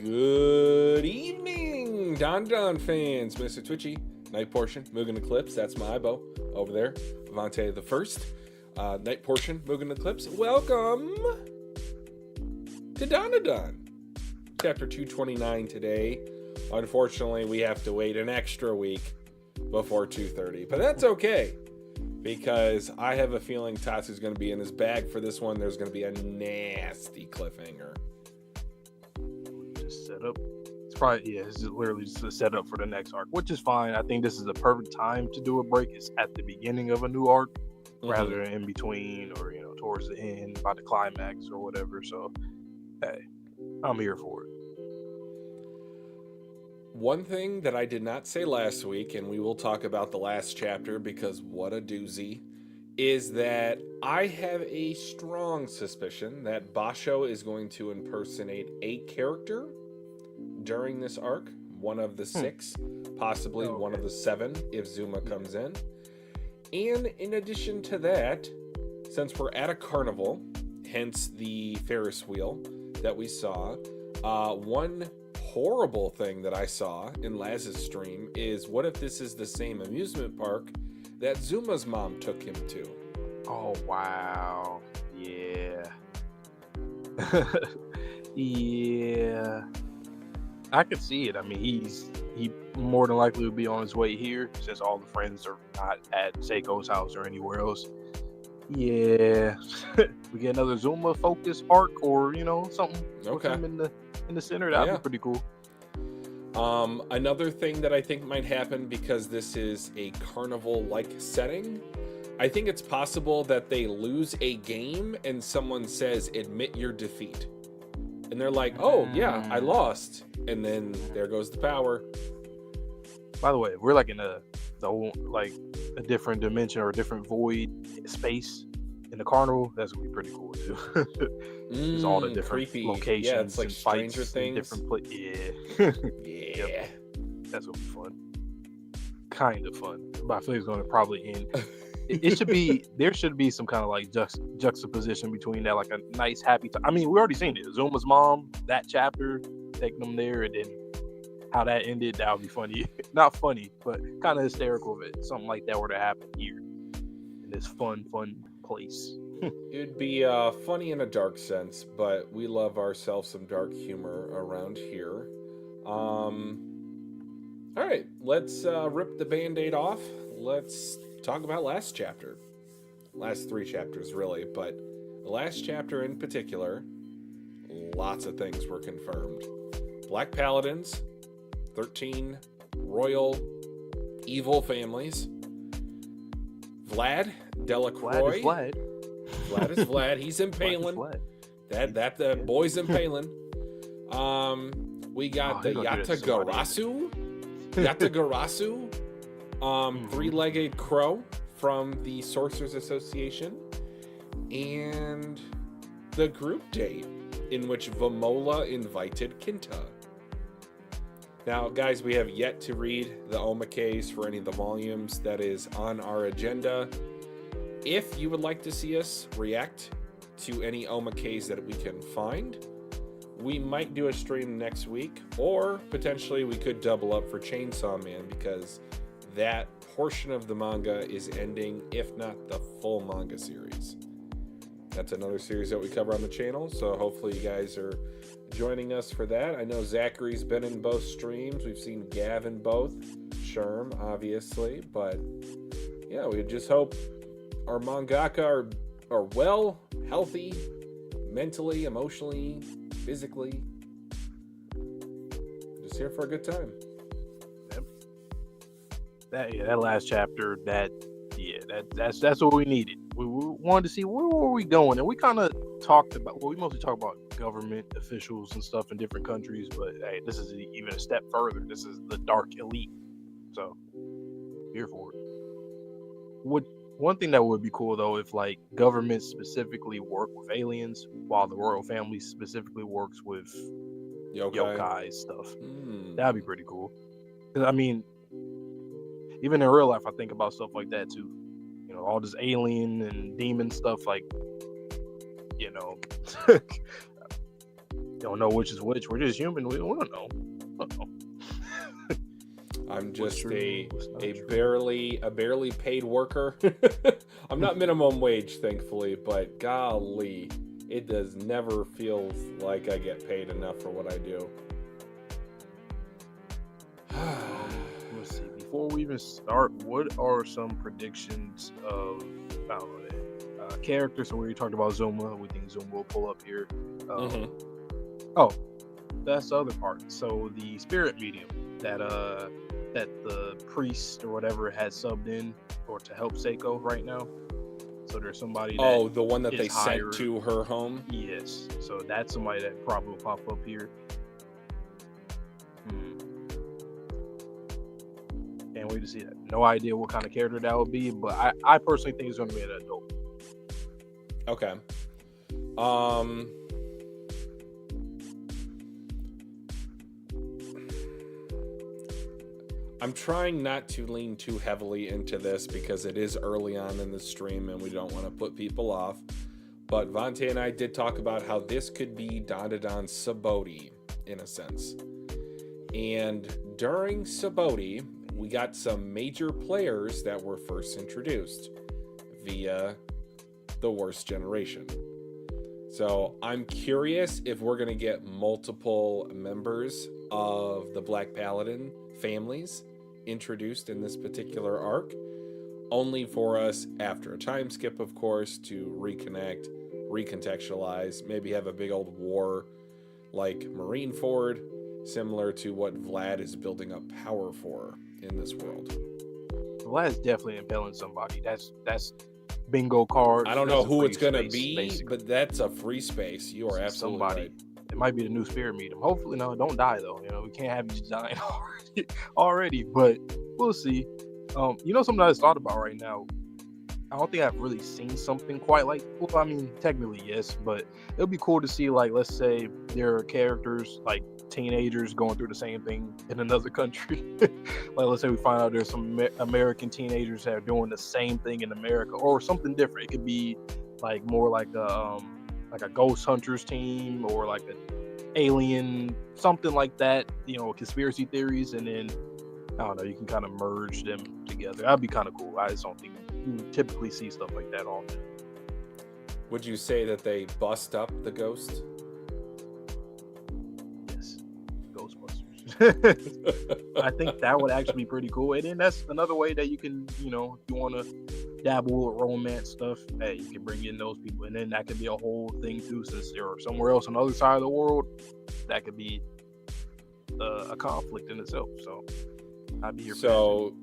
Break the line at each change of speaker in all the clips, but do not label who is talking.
Good evening, Dandadan fans. Mr. Twitchy, night portion, Mugen Eclipse. That's my Ibo over there. Vivante the first. Night portion, Mugen Eclipse. Welcome to Dandadan. Chapter 229 today. Unfortunately, we have to wait an extra week before 2:30, but that's okay because I have a feeling Tatsu's going to be in his bag for this one. There's going to be a nasty cliffhanger.
Just set up. It's probably it's literally just a setup for the next arc, which is fine. I think this is the perfect time to do a break. It's at the beginning of a new arc, rather than in between or towards the end by the climax or whatever. So, hey, I'm here for it.
One thing that I did not say last week, and we will talk about the last chapter because what a doozy, is that I have a strong suspicion that Basho is going to impersonate a character during this arc, one of the 6, possibly one of the 7 if Zuma comes in. And in addition to that, since we're at a carnival, hence the Ferris wheel that we saw, one horrible thing that I saw in Laz's stream is what if this is the same amusement park that Zuma's mom took him to?
Oh, wow. Yeah. Yeah. I could see it. I mean, he more than likely would be on his way here since all the friends are not at Seiko's house or anywhere else. Yeah. We get another Zuma focus arc or, something with him in the center. That'd be pretty cool.
Another thing that I think might happen because this is a carnival-like setting, I think it's possible that they lose a game and someone says, admit your defeat. And they're like, oh, yeah, I lost. And then there goes the power.
By the way, we're like in a different dimension or a different void space in the carnival. That's going to be pretty cool, too. There's all the different
creepy
locations.
Yeah, it's like
and
Stranger
fights
Things.
Different
Yeah.
Yep. That's going to be fun. Kind of fun. But I feel it's going to probably end. It should be, there should be some kind of like juxtaposition between that, like a nice happy time. I mean, we already seen it. Zuma's mom, that chapter, taking them there, and then how that ended, that would be funny. Not funny, but kind of hysterical if it, something like that were to happen here in this fun place.
It'd be funny in a dark sense, but we love ourselves some dark humor around here. All right, let's rip the Band-Aid off. Let's talk about last chapter. Last 3 chapters, really, but the last chapter in particular, lots of things were confirmed. Black Paladins, 13 royal evil families. Vlad Delacroix. Vlad is Vlad. He's impaling. That boy's impaling. We got the Yatagarasu. Yatagarasu. 3-legged crow from the Sorcerers Association. And the group date in which Vamola invited Kinta. Now, guys, we have yet to read the omakase for any of the volumes that is on our agenda. If you would like to see us react to any omakase that we can find, we might do a stream next week, or potentially we could double up for Chainsaw Man because that portion of the manga is ending, if not the full manga series. That's another series that we cover on the channel, so hopefully you guys are joining us for that. I know Zachary's been in both streams. We've seen Gav in both. Sherm, obviously. But, yeah, we just hope our mangaka are well, healthy, mentally, emotionally, physically. Just here for a good time.
That last chapter, that's what we needed. We wanted to see where were we going, and we kind of talked about. Well, we mostly talk about government officials and stuff in different countries, but hey, this is even a step further. This is the dark elite, so here for it. One thing that would be cool though, if like governments specifically work with aliens, while the royal family specifically works with yokai stuff. That'd be pretty cool. 'Cause, I mean, even in real life, I think about stuff like that too. All this alien and demon stuff, like, don't know which is which. We're just human. We don't know.
I'm just
true,
a
true.
barely paid worker. I'm not minimum wage, thankfully, but golly, it does never feel like I get paid enough for what I do.
Let's see. Before we even start, what are some predictions of I don't know, characters? So we talked about Zuma. We think Zuma will pull up here. Oh, that's the other part. So the spirit medium that the priest or whatever had subbed in or to help Seiko right now. So there's somebody that
the one that they
hired.
sent to her home?
Yes. So that's somebody that probably will pop up here. Can't wait to see that. No idea what kind of character that would be, but I personally think it's going to be an adult.
Okay. I'm trying not to lean too heavily into this because it is early on in the stream and we don't want to put people off. But Vontae and I did talk about how this could be Dandadan Saboti, in a sense. And during Saboti, we got some major players that were first introduced via the worst generation. So I'm curious if we're going to get multiple members of the Black Paladin families introduced in this particular arc, only for us after a time skip, of course, to reconnect, recontextualize, maybe have a big old war like Marineford, similar to what Vlad is building up power for in this world.
Vlad's definitely impaling somebody. That's bingo card.
I don't know who it's going to be, basically. But that's a free space. You are absolutely right.
It might be the new spirit medium. Hopefully, no, don't die though. You know, we can't have you dying already, but we'll see. Something I just thought about right now. I don't think I've really seen something quite like. Well, I mean, technically yes, but it'll be cool to see. Like, let's say there are characters like teenagers going through the same thing in another country. Like, let's say we find out there's some American teenagers that are doing the same thing in America, or something different. It could be like more like a ghost hunters team, or like an alien, something like that. Conspiracy theories, and then I don't know. You can kind of merge them together. That'd be kind of cool. I just don't think you typically see stuff like that often.
Would you say that they bust up the ghost?
Yes, Ghostbusters. I think that would actually be pretty cool. And then that's another way that you can, if you want to dabble with romance stuff, hey, you can bring in those people, and then that could be a whole thing too. Since they're somewhere else on the other side of the world, that could be a conflict in itself. So I'd be here.
So,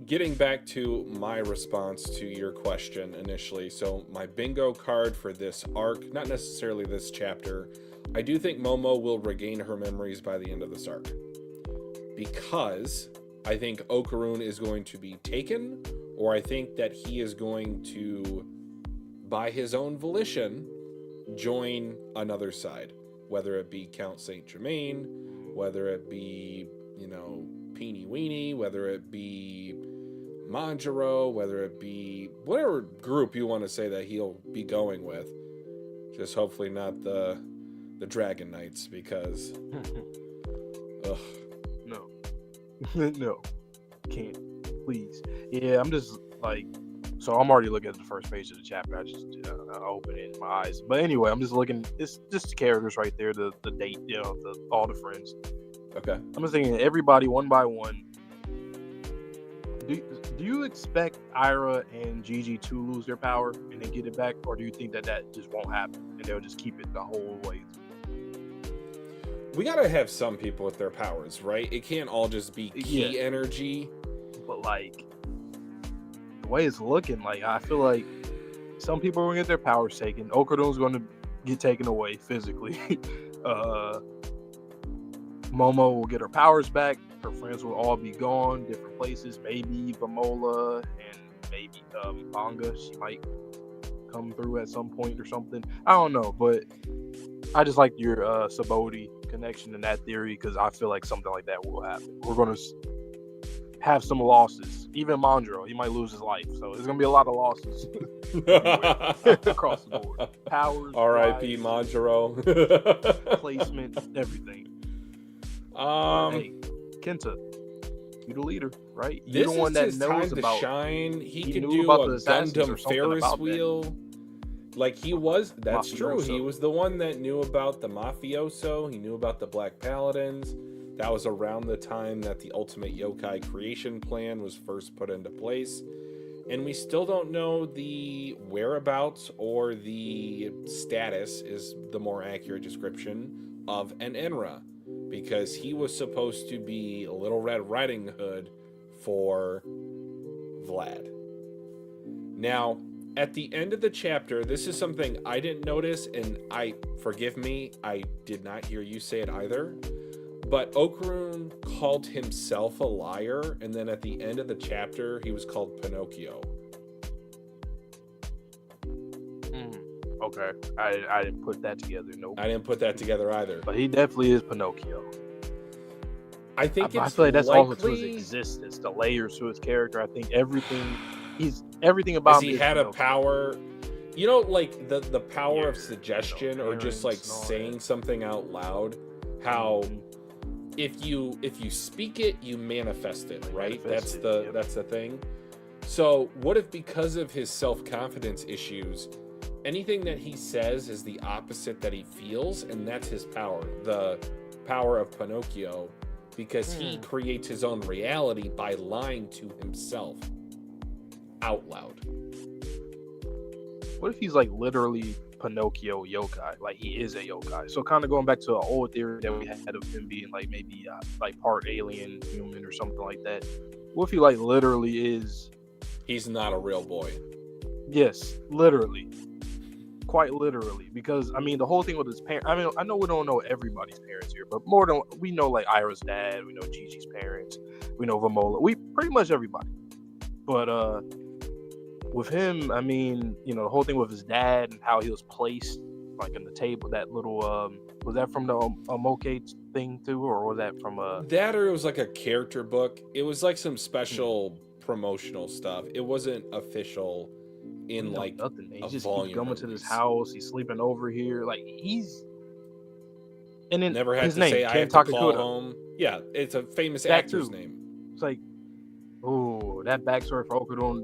getting back to my response to your question initially, so my bingo card for this arc, not necessarily this chapter, I do think Momo will regain her memories by the end of this arc. Because I think Okarun is going to be taken, or I think that he is going to, by his own volition, join another side. Whether it be Count Saint Germain, whether it be, Peeny Weenie, whether it be Manjaro, whether it be whatever group you want to say that he'll be going with. Just hopefully not the Dragon Knights, because ugh.
No, can't, please. Yeah, I'm just like, so I'm already looking at the first page of the chapter. I just open it in my eyes. But anyway, I'm just looking. It's just the characters right there, the date, all the friends.
Okay.
I'm just thinking everybody one by one. Do you expect Ira and Gigi to lose their power and then get it back, or do you think that just won't happen and they'll just keep it the whole way?
We gotta have some people with their powers, right? It can't all just be key energy.
But like the way it's looking, like I feel like some people are gonna get their powers taken. Okadun's gonna get taken away physically. Momo will get her powers back. Her friends will all be gone, different places. Maybe Bamola and maybe Manga. She might come through at some point or something. I don't know, but I just like your Saboti connection in that theory, because I feel like something like that will happen. have some losses. Even Mondro, he might lose his life. So there's gonna be a lot of losses across the board. Powers,
R.I.P.
lives,
Manjaro.
placement, everything. Hey, Kenta, you the leader, right? You
This
the one
is
that
his
knows
time to
about.
shine. He
you
could
knew
do
about
a
the assassins or
Gundam
something
Ferris
about that.
wheel. Like he was, that's true.
Mafioso.
He was the one that knew about the mafioso. He knew about the Black Paladins. That was around the time that the Ultimate Yokai creation plan was first put into place. And we still don't know the whereabouts or the status, is the more accurate description, of an Enra. Because he was supposed to be Little Red Riding Hood for Vlad. Now, at the end of the chapter, this is something I didn't notice, and forgive me, I did not hear you say it either. But Okarun called himself a liar, and then at the end of the chapter, he was called Pinocchio.
Okay, I didn't put that together. Nope.
I didn't put that together either.
But he definitely is Pinocchio.
I think
I
it's
feel like that's
likely,
also to his existence, the layers to his character. I think everything about him
he
is
had
Pinocchio.
a power, like the power of suggestion, or just like saying something out loud. How if you speak it, you manifest it, right? That's the thing. So what if, because of his self-confidence issues, anything that he says is the opposite that he feels, and that's his power, the power of Pinocchio, because he creates his own reality by lying to himself out loud.
What if he's like literally Pinocchio yokai? Like he is a yokai. So kind of going back to an old theory that we had of him being like maybe like part alien, human, or something like that. What if he like literally is?
He's not a real boy.
Yes, literally. Quite literally, because I mean the whole thing with his parents. I mean, I know we don't know everybody's parents here, but more than we know, like Ira's dad, we know Gigi's parents, we know Vamola, we pretty much everybody. But with him, I mean, the whole thing with his dad and how he was placed, like in the table, that little was that from the Moke thing too, or was that from
that, or it was like a character book? It was like some special promotional stuff. It wasn't official. In like
nothing. He just
keeps
coming to this house. He's sleeping over here. Like he's, and then
never had
his
to
name,
say I have to call home. Yeah, it's a famous actor's name.
It's like, oh, that backstory for Okudon.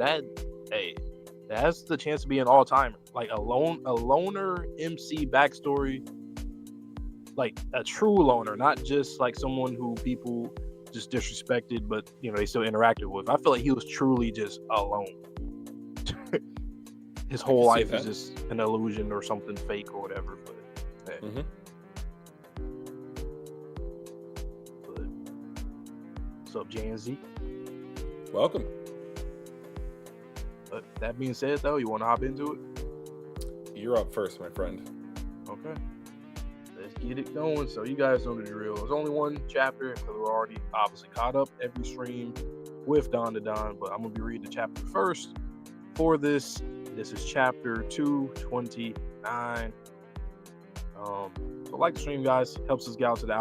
That's the chance to be an all-timer. Like a loner MC backstory, like a true loner, not just like someone who people just disrespected, but they still interacted with. I feel like he was truly just alone. His whole life is just an illusion or something fake or whatever. But, hey. What's up, JNZ?
Welcome.
But that being said, though, you want to hop into it?
You're up first, my friend.
Okay. Let's get it going. So you guys know the drill. There's only one chapter because we're already obviously caught up every stream with Dandadan, but I'm going to be reading the chapter first for this. This is chapter 229. So like the stream, guys, helps us get out to the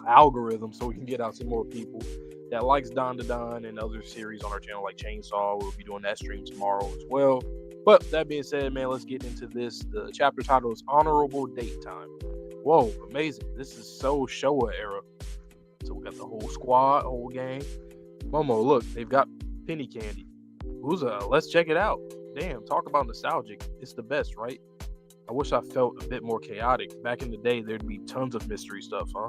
algorithm so we can get out to more people that likes Dandadan and other series on our channel like Chainsaw. We'll be doing that stream tomorrow as well. But that being said, man, let's get into this. The chapter title is Honorable Date Time. Whoa, amazing. This is so Showa era. So we got the whole squad, whole gang. Momo, look, they've got penny candy. Let's check it out. Damn, talk about nostalgic. It's the best, right? I wish I felt a bit more chaotic. Back in the day, there'd be tons of mystery stuff, huh?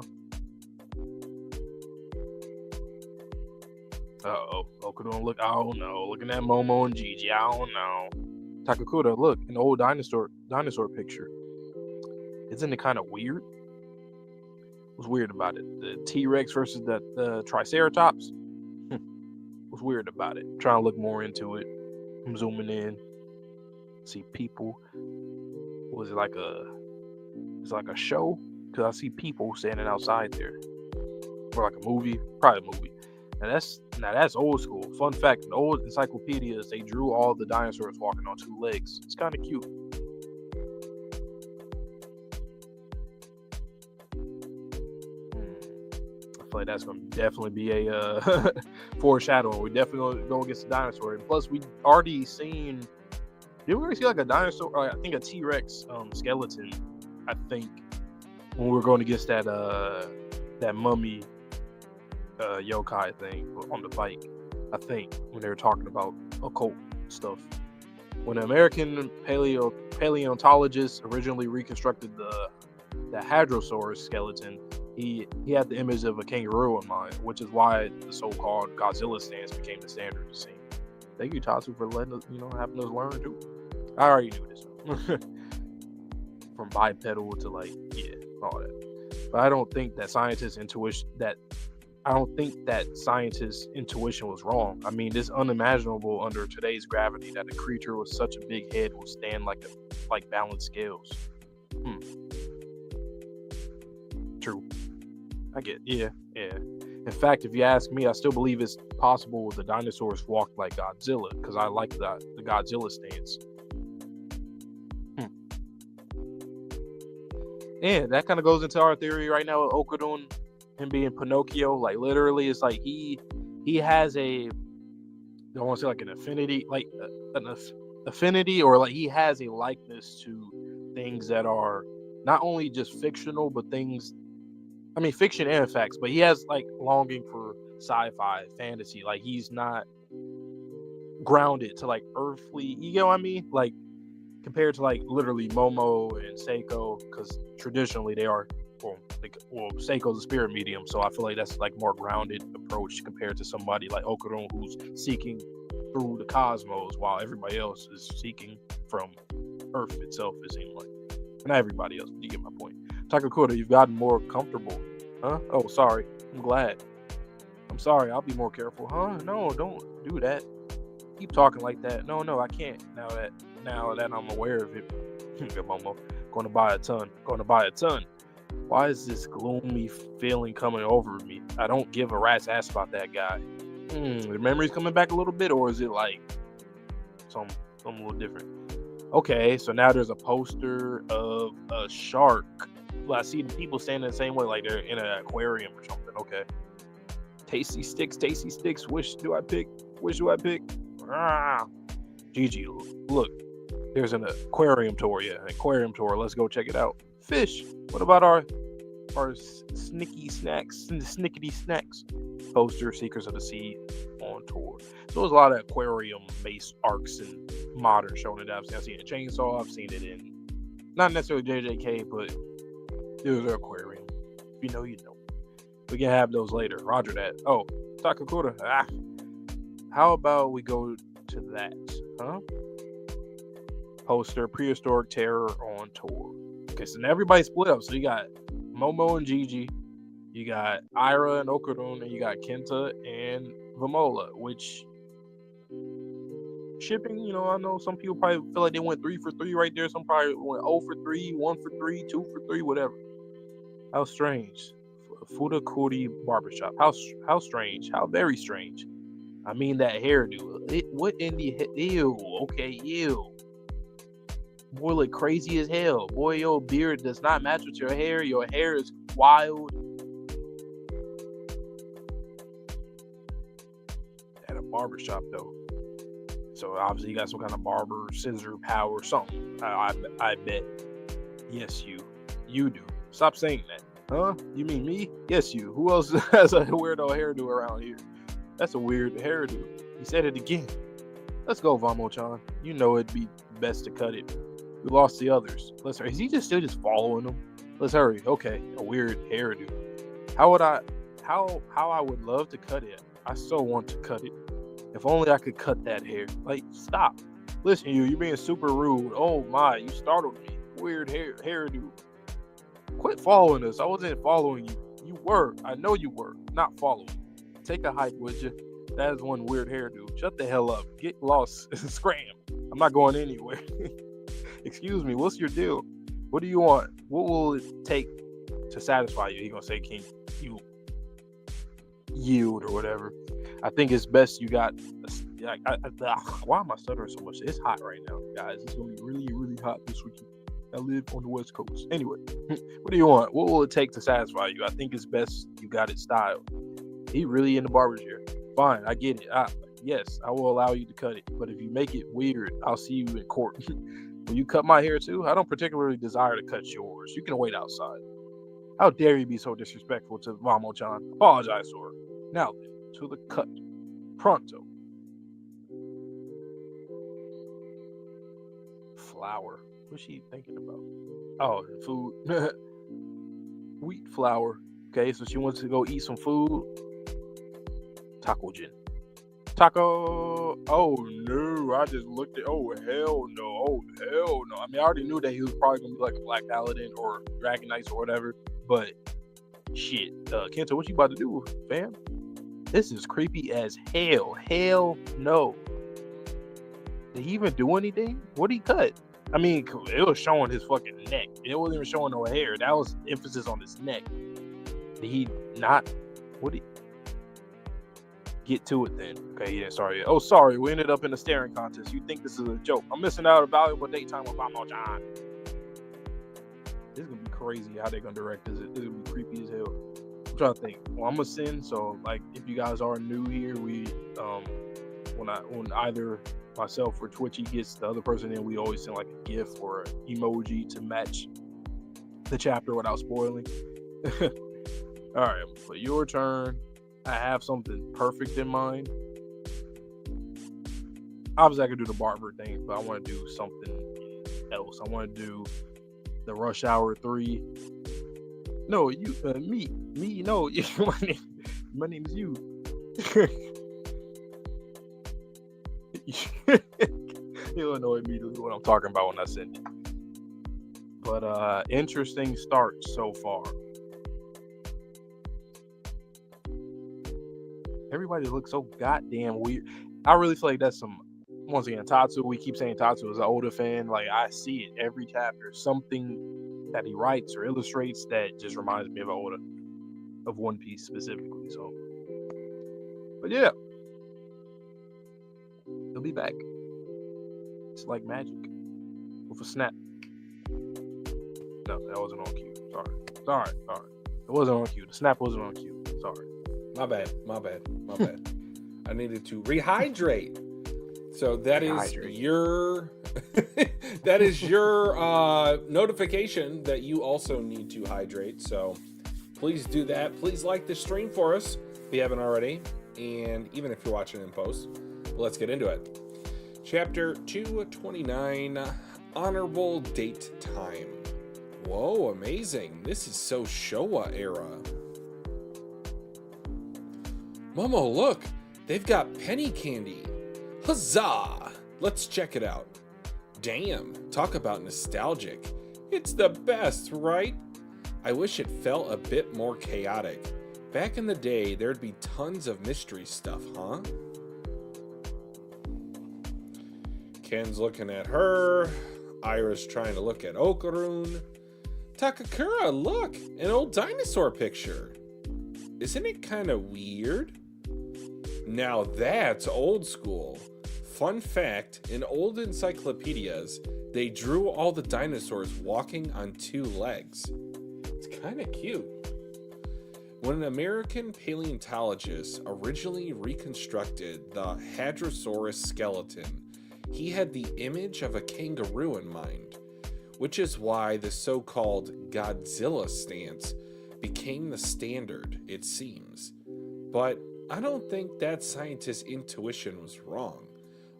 Uh-oh. Okudon, look. I don't know. Looking at Momo and Gigi. I don't know. Gachiakuta, look. An old dinosaur picture. Isn't it kind of weird? What's weird about it? The T-Rex versus the Triceratops? What's weird about it? I'm trying to look more into it. I'm zooming in. See people. Was it like it's like a show? Because I see people standing outside there. Or like a movie. Probably a movie. Now that's old school. Fun fact, in old encyclopedias, they drew all the dinosaurs walking on two legs. It's kind of cute. I feel like that's going to definitely be a foreshadowing. We definitely going to get some dinosaur. And plus, we already seen. Did we already see like a dinosaur? Or I think a T-Rex skeleton. I think when we were going against that mummy yokai thing on the bike. I think when they were talking about occult stuff. When an American paleontologist originally reconstructed the Hadrosaurus skeleton, he had the image of a kangaroo in mind, which is why the so-called Godzilla stance became the standard to see. Thank you, Tatsu, for letting us, having us learn too. I already knew this. From bipedal to all that. But I don't think that scientists' intuition was wrong. I mean, it's unimaginable under today's gravity that a creature with such a big head will stand like balanced scales. True. I get, yeah. In fact, if you ask me, I still believe it's possible the dinosaurs walked like Godzilla, because I like the Godzilla stance. And that kind of goes into our theory right now with Okudun, him being Pinocchio. Like, literally, it's like he has I don't want to say like an affinity, or like he has a likeness to things that are not only just fictional, but fiction and facts, but he has like longing for sci-fi, fantasy. Like, he's not grounded to like earthly, you know what I mean? Like, compared to like literally Momo and Seiko, because traditionally they are, Seiko's a spirit medium, so I feel like that's like more grounded approach compared to somebody like Okudun, who's seeking through the cosmos while everybody else is seeking from Earth itself, it seems like. Not everybody else, you get my point. Gachiakuta, you've gotten more comfortable. Huh? Oh, sorry. I'm glad. I'm sorry. I'll be more careful. Huh? No, don't do that. Keep talking like that. No, I can't. Now that I'm aware of it. Momo. Going to buy a ton. Why is this gloomy feeling coming over me? I don't give a rat's ass about that guy. The memory's coming back a little bit, or is it like something a little different? Okay, so now there's a poster of a shark. Well, I see the people standing the same way, like they're in an aquarium or something. Okay. Tasty sticks. Which do I pick? Gigi, look. There's an aquarium tour. Yeah, an aquarium tour. Let's go check it out. Fish. What about our snickety snacks? Poster, Seekers of the Sea on tour. So there's a lot of aquarium-based arcs and modern shonen that I've seen in Chainsaw. I've seen it in not necessarily JJK, but there's an aquarium. If you know, you know. We can have those later. Roger that. Oh, Gachiakuta. How about we go to that? Huh? Poster, Prehistoric Terror on tour. Okay, so now everybody split up. So you got Momo and Gigi, you got Ira and Okudun, and you got Kenta and Vamola, which shipping, I know some people probably feel like they went 3 for 3 right there. Some probably went 0 for 3, 1 for 3, 2 for 3, whatever. How strange. Furakuri Barbershop. How strange. How very strange. I mean, that hairdo. What in the hell? Ew. Okay, ew. Boy, look crazy as hell. Boy, your beard does not match with your hair. Your hair is wild. At a barbershop, though. So obviously you got some kind of barber, scissor power, something. I bet. Yes, you do. Stop saying that. Huh? You mean me? Yes, you. Who else has a weirdo hairdo around here? That's a weird hairdo. He said it again. Let's go, Vamo-chan. You know it'd be best to cut it. We lost the others. Let's hurry. Is he still following them? Let's hurry. Okay, a weird hairdo. How I would love to cut it. I so want to cut it. If only I could cut that hair. Like, stop. Listen, you're being super rude. Oh my, you startled me. Weird hairdo. Quit following us. I wasn't following you. You were. I know you were. Not following. Take a hike, would you? That is one weird hairdo. Shut the hell up. Get lost. Scram. I'm not going anywhere. Excuse me. What's your deal? What do you want? What will it take to satisfy you? He gonna say, "Can you yield or whatever?" I think it's best you got. Why am I stuttering so much? It's hot right now, guys. It's gonna be really, really hot this weekend. I live on the West Coast. Anyway, what do you want? What will it take to satisfy you? I think it's best you got it styled. He really in the barber chair. Fine, I get it. Yes, I will allow you to cut it. But if you make it weird, I'll see you in court. Will you cut my hair too? I don't particularly desire to cut yours. You can wait outside. How dare you be so disrespectful to Vamo-chan? Apologize to her. Now then, to the cut. Pronto. Flour. What's she thinking about? Oh, food. Wheat flour. Okay, so she wants to go eat some food. Taco-jin. Taco. Oh no, I just looked at. Oh hell no. Oh hell no. I mean, I already knew that he was probably gonna be like a Black Paladin or Dragon Knights or whatever. But shit, Kento, what you about to do, fam? This is creepy as hell. Hell no. Did he even do anything? What did he cut? I mean, it was showing his fucking neck. It wasn't even showing no hair. That was emphasis on his neck. Did he not? What did he get to it then? Okay, he didn't start yet. Oh, sorry. We ended up in a staring contest. You think this is a joke? I'm missing out on valuable daytime with Vamo-chan. This is gonna be crazy how they're gonna direct this. This is gonna be creepy as hell. I'm trying to think. Well, I'm gonna send. So, like, if you guys are new here, we when either myself or Twitchy gets the other person in, we always send like a GIF or an emoji to match the chapter without spoiling. All right, for your turn, I have something perfect in mind. Obviously, I could do the barber thing, but I want to do something else. I want to do the Rush Hour 3. No, you, me, no, my name is you. You'll know immediately what I'm talking about when I send it. But interesting start so far. Everybody looks so goddamn weird. I really feel like that's once again, Tatsu. We keep saying Tatsu is an Oda fan. Like, I see it every chapter. Something that he writes or illustrates that just reminds me of Oda, of One Piece specifically. So, but yeah, he'll be back. It's like magic with a snap. No, that wasn't on cue. Sorry. It wasn't on cue. The snap wasn't on cue. Sorry.
My bad. I needed to rehydrate. So that is your that is your notification that you also need to hydrate. So please do that. Please like the stream for us if you haven't already. And even if you're watching in post, let's get into it. Chapter 229, Honorable Date Time. Whoa, amazing. This is so Showa era. Momo, look, they've got penny candy. Huzzah! Let's check it out. Damn, talk about nostalgic. It's the best, right? I wish it felt a bit more chaotic. Back in the day, there'd be tons of mystery stuff, huh? Ken's looking at her. Ira's trying to look at Okarun. Takakura, look, an old dinosaur picture. Isn't it kind of weird? Now that's old school. Fun fact, in old encyclopedias, they drew all the dinosaurs walking on 2 legs. It's kind of cute. When an American paleontologist originally reconstructed the Hadrosaurus skeleton, he had the image of a kangaroo in mind, which is why the so-called Godzilla stance became the standard, it seems. But I don't think that scientist's intuition was wrong.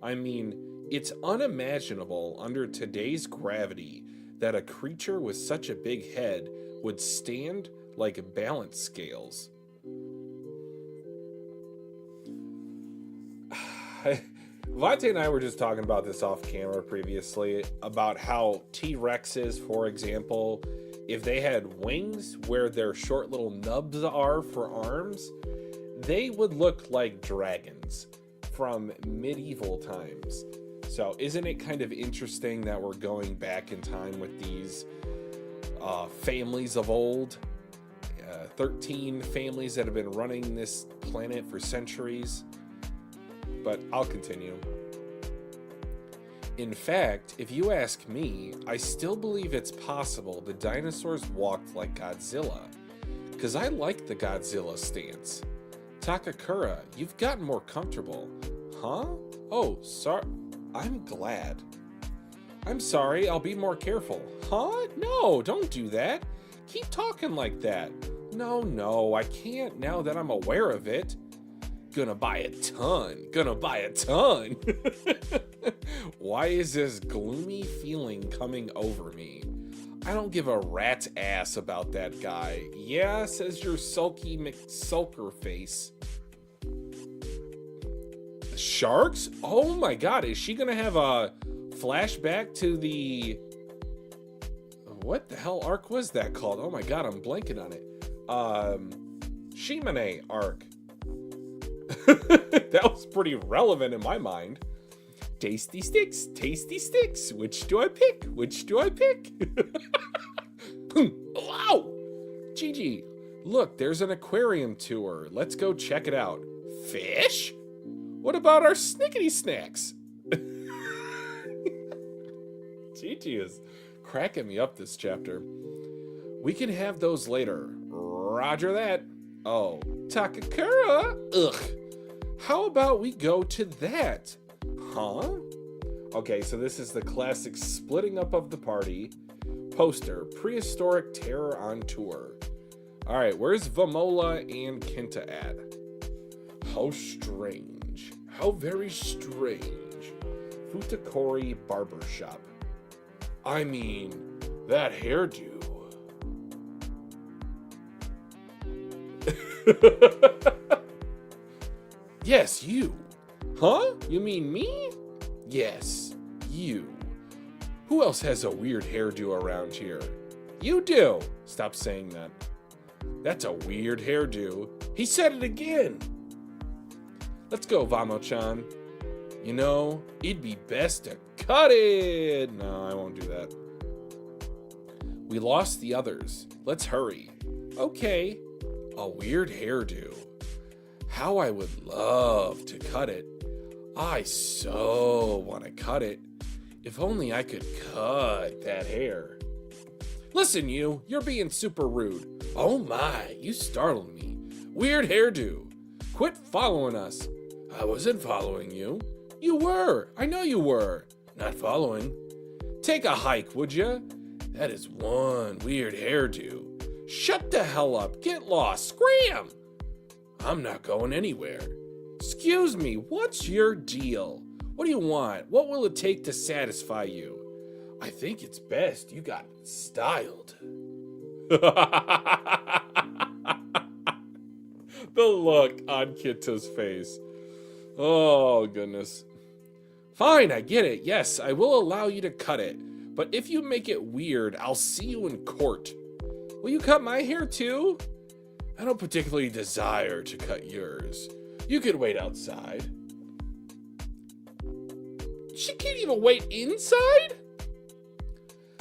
I mean, it's unimaginable under today's gravity that a creature with such a big head would stand like balance scales. Vante and I were just talking about this off camera previously, about how T-Rexes, for example, if they had wings where their short little nubs are for arms, they would look like dragons from medieval times. So isn't it kind of interesting that we're going back in time with these families of old? 13 families that have been running this planet for centuries. But I'll continue. In fact, if you ask me, I still believe it's possible the dinosaurs walked like Godzilla. Because I like the Godzilla stance. Takakura, you've gotten more comfortable. Huh? Oh, sorry. I'm glad. I'm sorry, I'll be more careful. Huh? No, don't do that. Keep talking like that. No, I can't now that I'm aware of it. Gonna buy a ton. Why is this gloomy feeling coming over me? I don't give a rat's ass about that guy. Yeah, says your sulky McSulker face. Sharks? Oh my god, is she gonna have a flashback to the... What the hell arc was that called? Oh my god, I'm blanking on it. Shimane arc. That was pretty relevant in my mind. Tasty sticks, which do I pick? Wow! Gigi, look, there's an aquarium tour. Let's go check it out. Fish? What about our snickety snacks? Gigi is cracking me up this chapter. We can have those later. Roger that. Oh, Takakura? Ugh. How about we go to that? Huh? Okay, so this is the classic splitting up of the party. Poster, prehistoric terror on tour. All right, where's Vamola and Kenta at? How strange. How very strange. Futakori Barbershop. I mean, that hairdo. Yes, you. Huh? You mean me? Yes, you. Who else has a weird hairdo around here? You do. Stop saying that. That's a weird hairdo. He said it again. Let's go, Vamo-chan. You know, it'd be best to cut it. No, I won't do that. We lost the others. Let's hurry. Okay. A weird hairdo. How I would love to cut it. I so want to cut it. If only I could cut that hair. Listen, you're being super rude. Oh my, you startled me. Weird hairdo. Quit following us. I wasn't following you. You were. I know you were. Not following. Take a hike, would ya? That is one weird hairdo. Shut the hell up. Get lost. Scram! I'm not going anywhere. Excuse me, what's your deal? What do you want? What will it take to satisfy you? I think it's best you got styled. The look on Kita's face. Oh, goodness. Fine, I get it. Yes, I will allow you to cut it. But if you make it weird, I'll see you in court. Will you cut my hair too? I don't particularly desire to cut yours. You could wait outside. She can't even wait inside?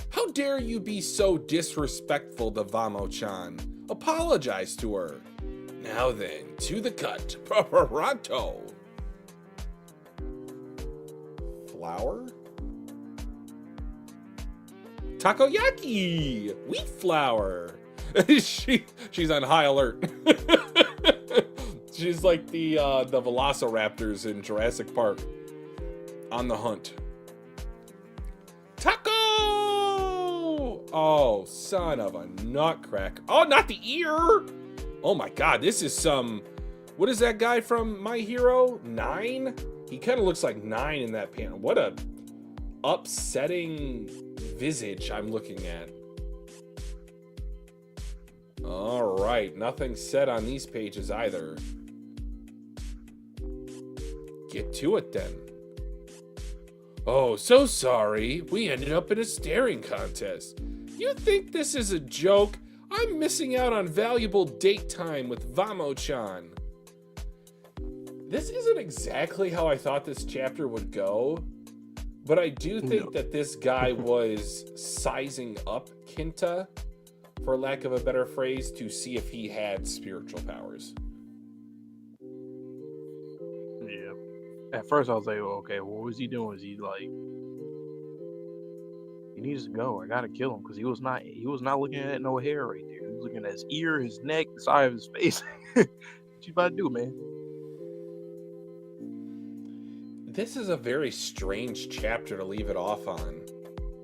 How dare you be so disrespectful to Vamo-chan? Apologize to her. Now then, to the cut. Pronto. Flour? Takoyaki! Wheat flour! She's on high alert. She's like the velociraptors in Jurassic Park. On the hunt. Taco! Oh, son of a nutcracker. Oh, not the ear! Oh my god, this is some... What is that guy from My Hero? 9? He kind of looks like 9 in that panel. What a upsetting visage I'm looking at. Alright, nothing said on these pages either. Get to it then. Oh, so sorry. We ended up in a staring contest. You think this is a joke? I'm missing out on valuable date time with Vamo-chan. This isn't exactly how I thought this chapter would go, but I do think that this guy was sizing up Kinta, for lack of a better phrase, to see if he had spiritual powers.
Yeah. At first I was like, well, okay, what was he doing? Was he like needs to go. I gotta kill him because he was not looking at no hair right there. He was looking at his ear, his neck, the side of his face. What you about to do, man?
This is a very strange chapter to leave it off on.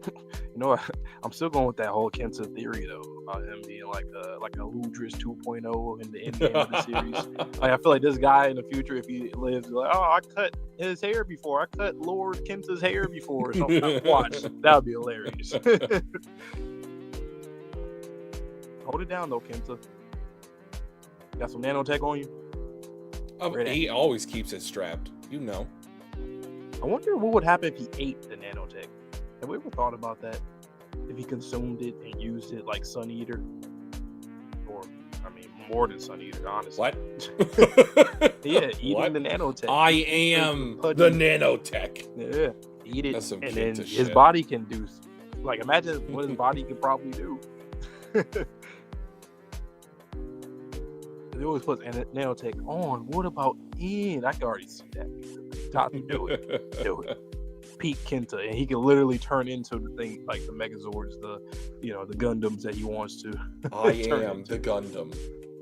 You know, I'm still going with that whole Kenta theory though about him being like a Ludris 2.0 in the end game of the series. Like I feel like this guy in the future, if he lives, like, oh, I cut his hair before, I cut Lord Kenta's hair before, or something. Watch, that would be hilarious. Hold it down though, Kenta. Got some nanotech on you?
He always keeps it strapped. You know.
I wonder what would happen if he ate the nanotech. Have we ever thought about that? If he consumed it and used it like Sun Eater? Or, I mean, more than Sun Eater, honestly.
What?
Yeah, eating
What?
the nanotech.
I am the nanotech.
Yeah, eat it,
That's some
and then
Kenta
his
shit.
body can do. Like, imagine what his body could probably do. They always put nanotech on. What about in? I can already see that. Tatsu, do it. Do it. Peak Kenta, and he can literally turn into the thing like the Megazords, the Gundams that he wants to.
I am the Gundam.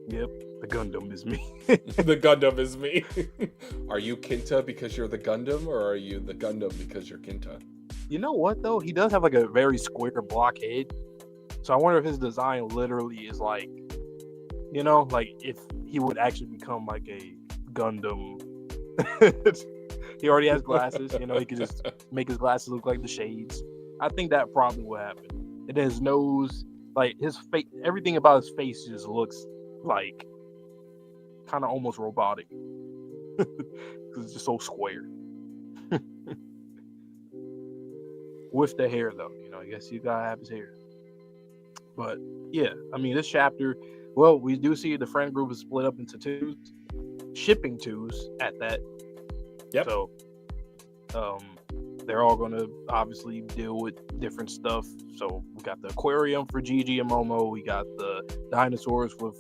Yep, the Gundam is me.
The Gundam is me. Are you Kenta because you're the Gundam, or are you the Gundam because you're Kenta?
You know what though? He does have like a very square block head, so I wonder if his design literally is like, like if he would actually become like a Gundam. He already has glasses, he could just make his glasses look like the shades. I think that probably will happen. And his nose, like his face, everything about his face just looks like kind of almost robotic. Because it's just so square. With the hair though, I guess you gotta have his hair. But yeah, I mean this chapter, well, we do see the friend group is split up into twos, shipping twos at that.
Yep.
So, they're all going to obviously deal with different stuff. So we got the aquarium for Gigi and Momo. We got the dinosaurs with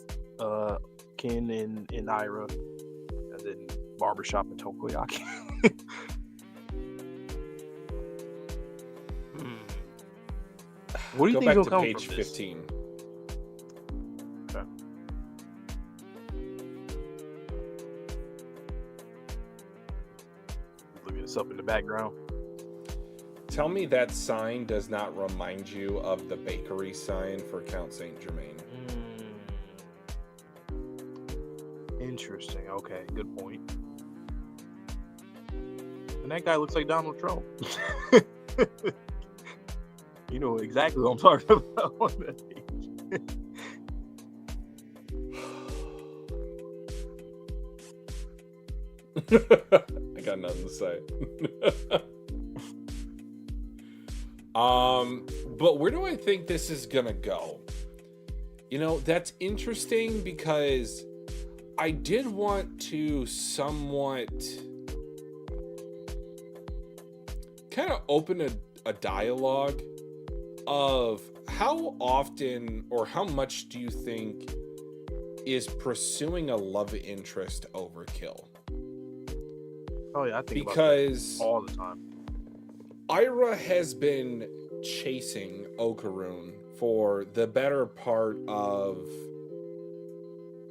Kin and Ira, and then barbershop and Tokoyaki. What do you think will come
page
from this?
15.
Okay. Looking this up in the background.
Tell me that sign does not remind you of the bakery sign for Count Saint Germain.
Interesting. Okay, good point. And that guy looks like Donald Trump. You know exactly what I'm talking about on that page.
I got nothing to say. But where do I think this is gonna go? That's interesting because I did want to somewhat kind of open a dialogue of how often or how much do you think is pursuing a love interest overkill?
Oh yeah, I think
because
about that all the time.
Ira has been chasing Okarun for the better part of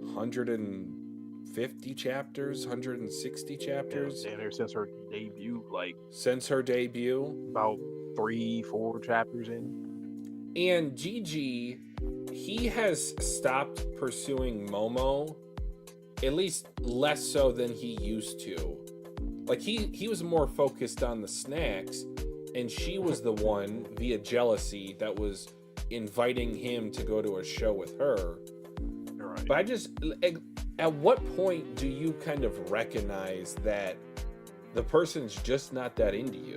150 chapters, 160 chapters.
Yeah, since her debut,
since her debut,
about 3-4 chapters in.
And Gigi, he has stopped pursuing Momo, at least less so than he used to. Like he was more focused on the snacks, and she was the one via jealousy that was inviting him to go to a show with her.
Right.
But at what point do you kind of recognize that the person's just not that into you?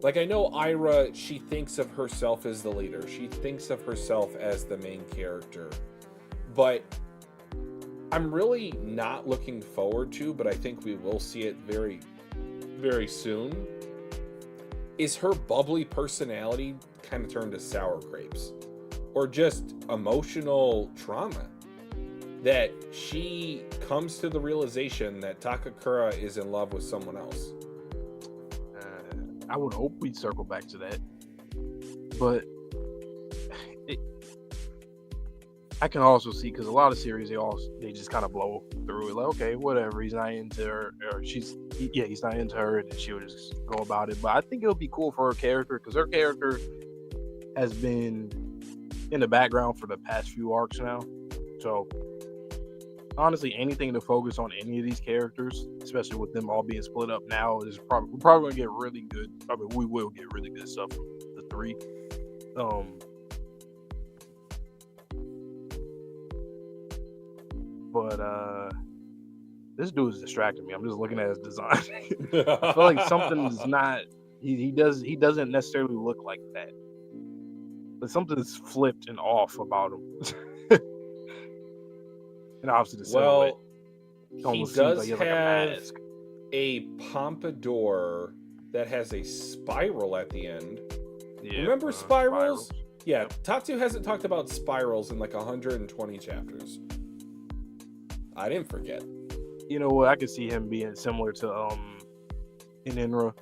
Like, I know Ira, she thinks of herself as the leader. She thinks of herself as the main character. But I'm really not looking forward to, but I think we will see it very, very soon, is her bubbly personality kind of turned to sour grapes. Or just emotional trauma. That she comes to the realization that Takakura is in love with someone else.
I would hope we'd circle back to that. But I can also see, because a lot of series they just kind of blow through it, like, okay, whatever, he's not into her, or he's not into her, and she'll just go about it. But I think it'll be cool for her character, because her character has been in the background for the past few arcs now. So honestly, anything to focus on any of these characters, especially with them all being split up now, is we're probably gonna get really good. I mean, we will get really good stuff from the three. But this dude is distracting me. I'm just looking at his design. I feel like something's not. He doesn't necessarily look like that, but something's flipped and off about him. And obviously the silhouette almost seems like he has like a mask.
A pompadour that has a spiral at the end. Yeah, remember spirals? Yeah, Tatsu hasn't talked about spirals in like 120 chapters. I didn't forget.
You know what? I could see him being similar to in Inra,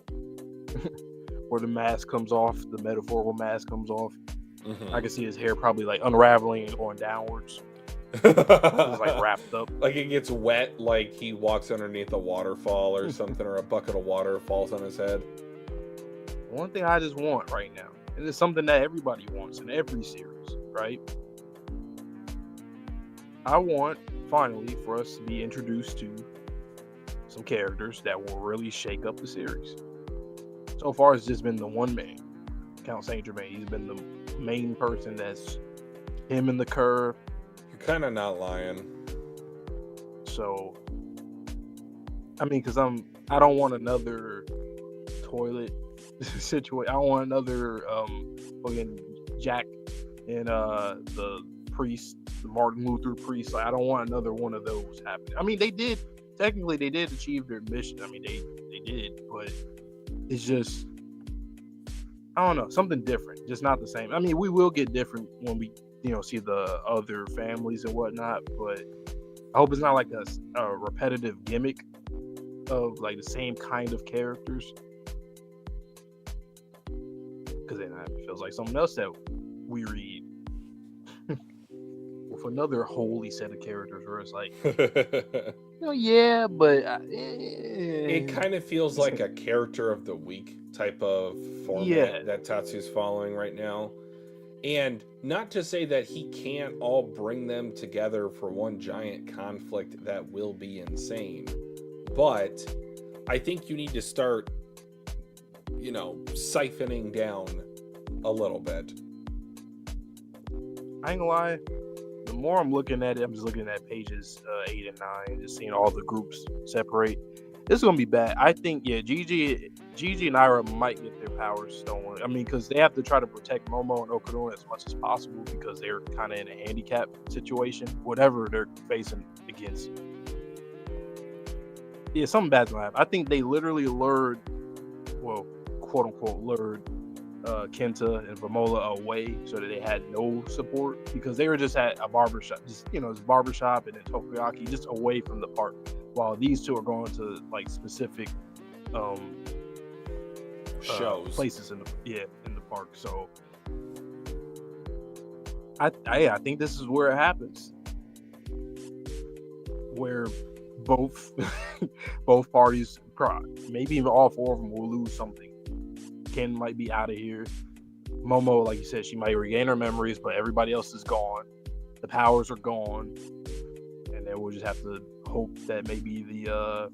where the mask comes off, the metaphorical mask comes off. Mm-hmm. I could see his hair probably like unraveling and going downwards. It's like wrapped up.
Like it gets wet, like he walks underneath a waterfall or something, or a bucket of water falls on his head.
One thing I just want right now, and it's something that everybody wants in every series, right? I want, finally, for us to be introduced to some characters that will really shake up the series. So far, it's just been the one man, Count Saint Germain. He's been the main person. That's him in the curve.
You're kind of not lying.
So, I mean, because I don't want another toilet situation. I don't want another fucking Jack and the priest, the Martin Luther priest. Like, I don't want another one of those happening. I mean, they did achieve their mission. I mean, they did, but it's just, I don't know, something different, just not the same. I mean, we will get different when we, see the other families and whatnot, but I hope it's not like a repetitive gimmick of like the same kind of characters, because then it feels like something else that we read with another holy set of characters where it's like, yeah, but
it kind of feels like a character of the week type of format that Tatsu's following right now. And not to say that he can't all bring them together for one giant conflict that will be insane, but I think you need to start, siphoning down a little bit.
I ain't gonna lie, the more I'm looking at it, I'm just looking at pages 8 and 9, just seeing all the groups separate. This is gonna be bad. I think, Gigi and Ira might get their powers stolen. I mean, because they have to try to protect Momo and Okudon as much as possible because they're kind of in a handicap situation, whatever they're facing against. Yeah, something bad's gonna happen. I think they literally lured, quote unquote, lured Kenta and Vamola away so that they had no support, because they were just at a barbershop, this barbershop and then Tokoyaki, just away from the park, while these two are going to like specific
shows,
places in the park. So I think this is where it happens, where both parties, maybe even all four of them, will lose something. Ken might be out of here. Momo, like you said, she might regain her memories, but everybody else is gone. The powers are gone, and then we'll just have to hope that maybe the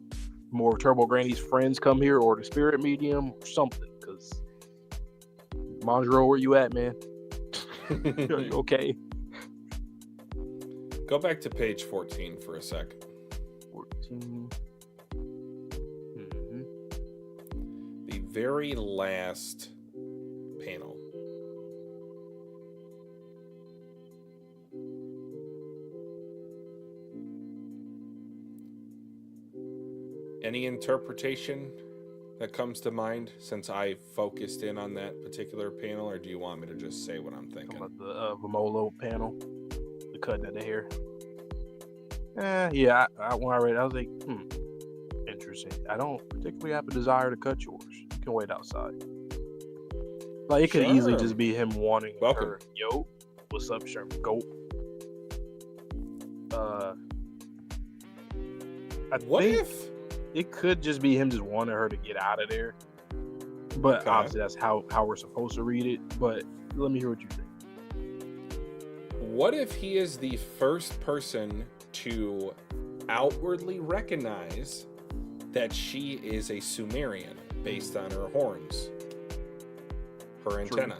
more Turbo Granny's friends come here, or the spirit medium, or something. Because Monjuro, where you at, man? Are you okay?
Go back to page 14 for a sec.
14.
The very last panel. Any interpretation that comes to mind since I focused in on that particular panel, or do you want me to just say what I'm thinking?
About the Vamolo panel, the cutting of the hair. Yeah, when I read it, I was like, interesting. I don't particularly have a desire to cut yours. You can wait outside. Like it could easily
Sure.
just be him wanting
Welcome.
her. Yo, what's up, Sherman? Go. I
What
think
if?
it could just be him just wanting her to get out of there. But
Okay.
obviously that's how we're supposed to read it. But let me hear what you think.
What if he is the first person to outwardly recognize that she is a Sumerian based on her horns, her antenna?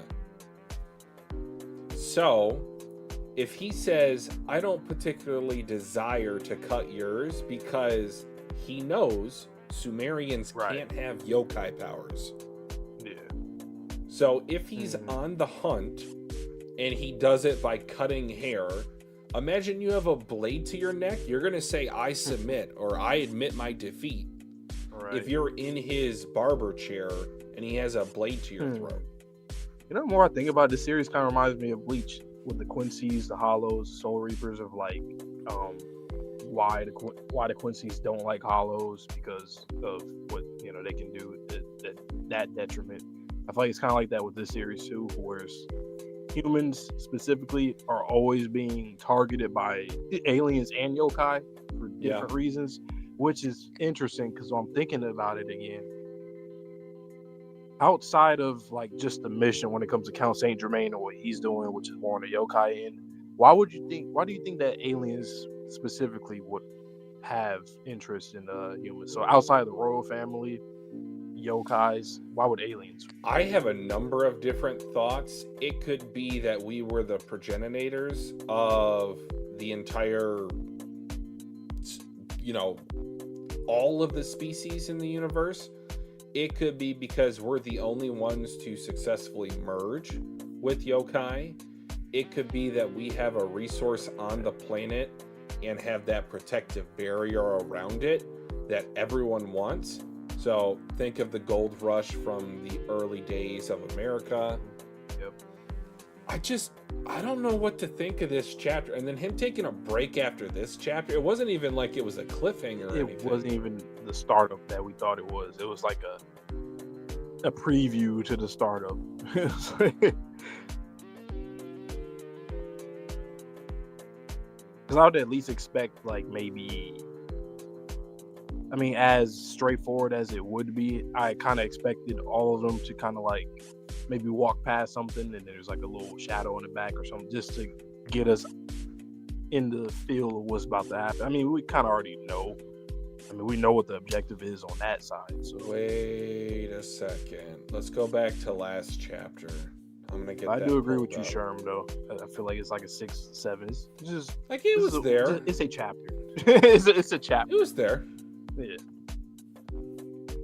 So, if he says, I don't particularly desire to cut yours because he knows Sumerians can't have yokai powers.
Yeah.
So, if he's on the hunt and he does it by cutting hair, imagine you have a blade to your neck. You're going to say, I submit or I admit my defeat.
Right.
If you're in his barber chair and he has a blade to your throat.
You know, the more I think about this series, kind of reminds me of Bleach with the Quincy's, the Hollows, Soul Reapers, of like why the Quincy's don't like Hollows because of what they can do that detriment. I feel like it's kind of like that with this series too, whereas humans specifically are always being targeted by aliens and yokai for different reasons, which is interesting because I'm thinking about it again. Outside of like just the mission when it comes to Count Saint Germain and what he's doing, which is more on the yokai end, why do you think that aliens specifically would have interest in humans? So outside of the royal family, yokais, why would aliens?
I have a number of different thoughts. It could be that we were the progenitors of the entire, all of the species in the universe. It could be because we're the only ones to successfully merge with yokai. It could be that we have a resource on the planet and have that protective barrier around it that everyone wants. So think of the gold rush from the early days of America.
Yep.
I don't know what to think of this chapter. And then him taking a break after this chapter, it wasn't even like it was a cliffhanger or anything.
It wasn't even the startup that we thought it was. It was like a preview to the startup. Because I would at least expect like maybe, I mean, as straightforward as it would be, I kind of expected all of them to kind of like maybe walk past something and there's like a little shadow in the back or something just to get us in the feel of what's about to happen. I mean, we kind of already know. I mean, we know what the objective is on that side. So
wait a second. Let's go back to last chapter. I'm gonna get.
I
that
do agree with
pulled
you,
up.
Sherm. Though I feel like it's like a 6, 7. It's just
Like it was there.
It's a chapter. it's a chapter.
It was there.
Yeah.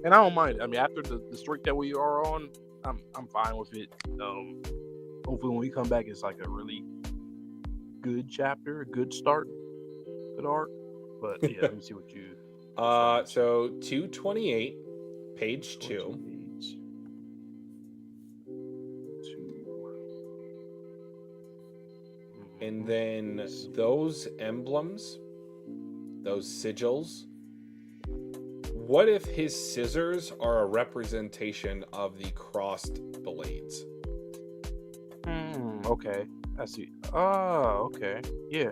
And I don't mind it. I mean, after the streak that we are on, I'm fine with it. Hopefully when we come back, it's like a really good chapter, a good start, good arc. But yeah, let me see what you.
So 228, page 2. And then those emblems, those sigils. What if his scissors are a representation of the crossed blades?
Okay, I see. Oh, okay, yeah.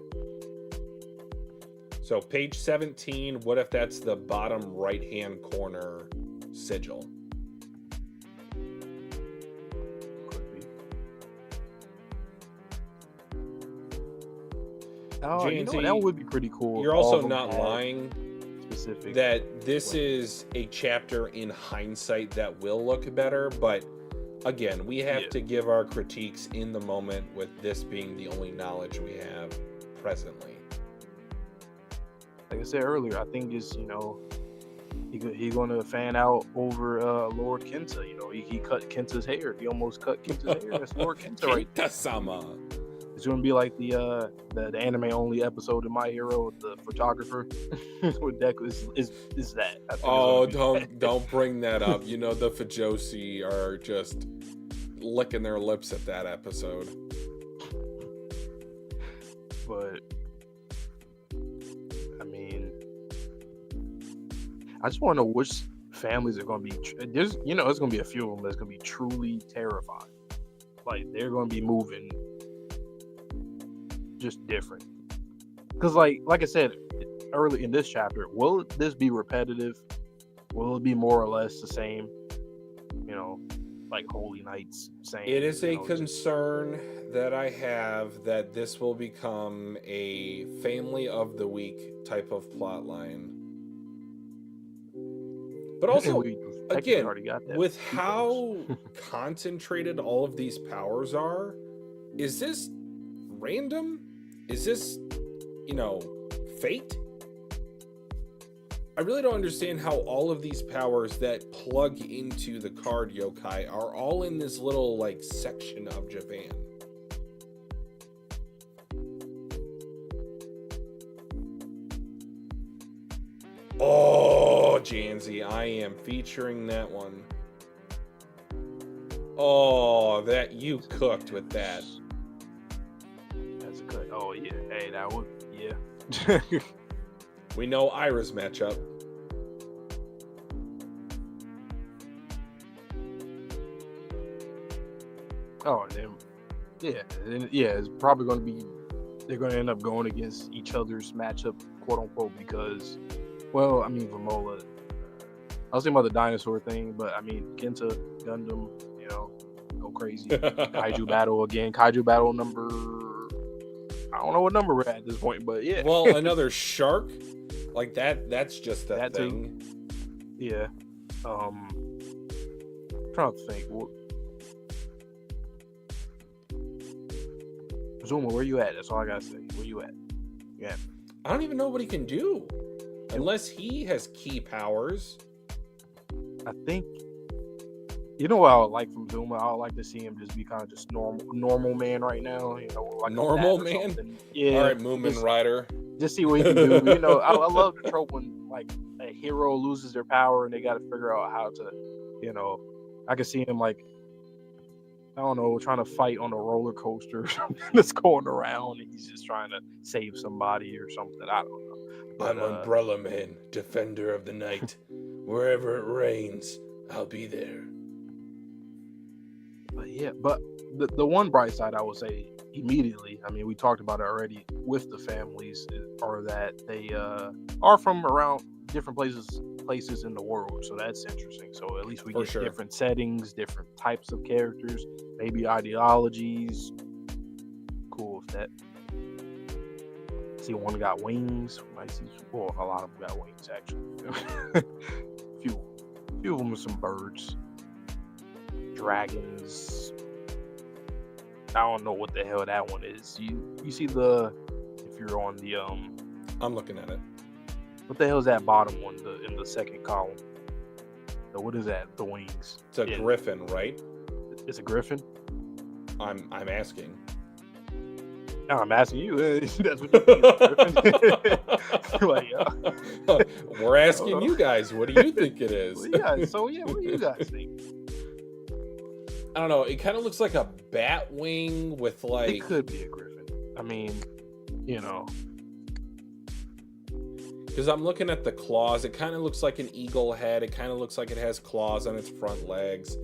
So page 17, what if that's the bottom right-hand corner sigil?
Could be. Oh,
JNT,
that would be pretty cool.
You're also not lying
specific
that this is a chapter in hindsight that will look better, but again, we have to give our critiques in the moment with this being the only knowledge we have presently.
Like I said earlier, I think it's, he going to fan out over Lord Kenta. He cut Kenta's hair. He almost cut Kenta's hair. That's Lord Kenta right there.
Kenta-sama.
It's going to be like the anime only episode of My Hero, the photographer with Deku. Is that?
Oh, don't bring that up. The Fujoshi are just licking their lips at that episode.
But I mean, I just want to know which families are going to be. There's, it's going to be a few of them that's going to be truly terrified. like they're going to be moving just different. Because like I said early in this chapter, will this be repetitive? Will it be more or less the same? You know, like Holy Knights saying.
It is a concern that I have that this will become a family of the week type of plot line. But also, again, with how concentrated all of these powers are, is this random? Is this, fate? I really don't understand how all of these powers that plug into the card yokai are all in this little, section of Japan. Oh, Janzi, I am featuring that one. Oh, that you cooked with that.
That's a cut. Oh, yeah. Hey, that would, yeah.
We know Ira's matchup.
Oh, then, yeah, it's probably going to be, they're going to end up going against each other's matchup, quote unquote, because, well, I mean, Vamola, I was thinking about the dinosaur thing, but I mean, Kenta, Gundam, go crazy. Kaiju battle again. Kaiju battle number, I don't know what number we're at this point, but yeah.
Well, another shark, like that's just a thing.
Too. Yeah. Trying to think. Zuma, where you at? That's all I gotta say. Where you at? Yeah.
I don't even know what he can do. Unless he has key powers.
I think, what I would like from Zuma? I would like to see him just be kind of just normal man right now. Like
normal man?
Something. Yeah.
All right, Moomin Rider.
Just see what he can do. I love the trope when, like, a hero loses their power and they got to figure out how to, I can see him, like, I don't know, trying to fight on a roller coaster that's going around and he's just trying to save somebody or something. I don't know. But,
I'm Umbrella Man, defender of the night. Wherever it rains, I'll be there.
But yeah, but the one bright side I would say immediately, I mean, we talked about it already with the families, are that they are from around different places in the world. So that's interesting. So at least we get different settings, different types of characters, maybe ideologies. Cool with that. See, one got wings. Might see, well, a lot of them got wings actually. few of them with some birds, dragons. I don't know what the hell that one is. You see if you're on the
I'm looking at it.
What the hell is that bottom one? In the second column. What is that? The wings.
It's a griffin, right?
It's a griffin.
I'm asking.
No, I'm asking you. That's what you think.
We're asking you guys. What do you think it is?
What do you guys think?
I don't know. It kind of looks like a bat wing with like.
It could be a griffin. I mean,
Because I'm looking at the claws. It kind of looks like an eagle head. It kind of looks like it has claws on its front legs.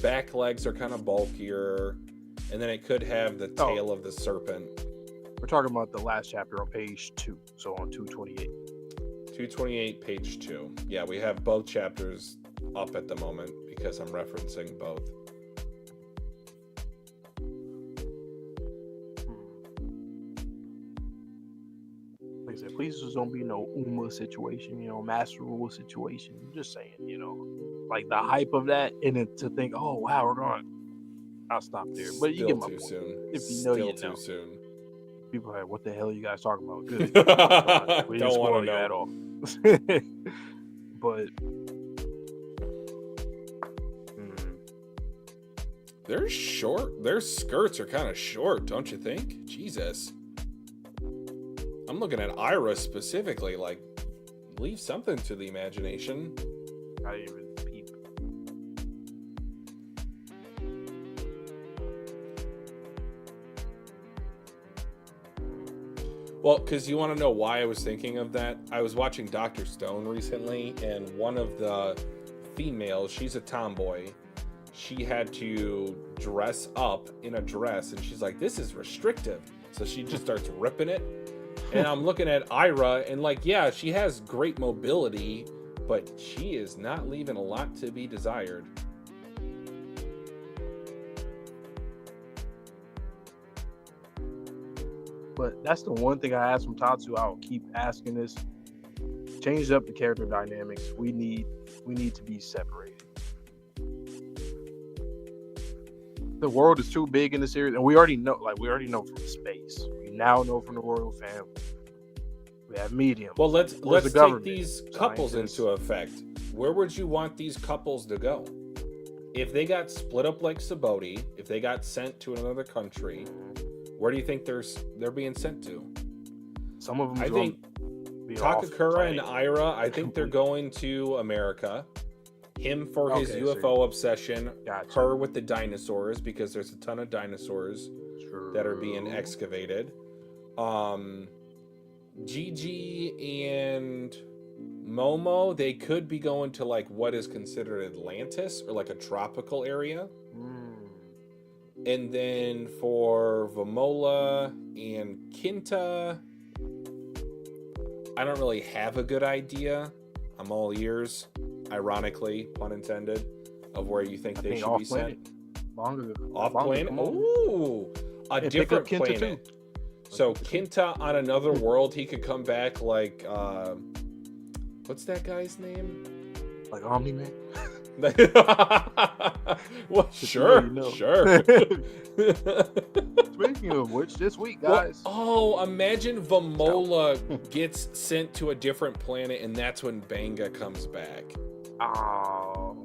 Back legs are kind of bulkier. And then it could have the tail of the serpent.
We're talking about the last chapter on page 2. So on 228.
228, page 2. Yeah, we have both chapters up at the moment because I'm referencing both.
Like I said, please just don't be no Uma situation, Master Rule situation. I'm just saying, like the hype of that, and then to think, oh wow, we're going. I'll stop there. But you get my point.
Soon.
If you know, you know.
Too soon.
People are like, what the hell are you guys talking about? Good. We didn't
don't
spoil
want
you
to
at all. But
they're short. Their skirts are kind of short, don't you think? Jesus. I'm looking at Ira specifically. Like, leave something to the imagination.
I didn't even peep.
Well, because you want to know why I was thinking of that? I was watching Dr. Stone recently, and one of the females, she's a tomboy. she had to dress up in a dress, and she's like, this is restrictive. So she just starts ripping it. And I'm looking at Ira, and like, yeah, she has great mobility, but she is not leaving a lot to be desired.
But that's the one thing I asked from Tatsu. I'll keep asking this. Change up the character dynamics. We need to be separated. The world is too big in the series, and we already know from space. We now know from the royal family. We have medium.
Well, let's take these couples into effect. Where would you want these couples to go? If they got split up like Sabaody, if they got sent to another country, where do you think they're being sent to?
Some of them.
I think Takakura and Ira, I think they're going to America. Him for his UFO obsession. Gotcha. Her with the dinosaurs, because there's a ton of dinosaurs that are being excavated. Gigi and Momo, they could be going to like what is considered Atlantis, or like a tropical area. And then for Vamola and Kinta, I don't really have a good idea. I'm all ears, ironically, pun intended, of where you think they should be sent. Off planet? Ooh, a different planet. Too. So Kinta on another world, he could come back like, what's that guy's name?
Like Omni-Man?
Well, sure.
Speaking of which, this week, guys.
Well, imagine Vamola gets sent to a different planet, and that's when Banga comes back.
Oh.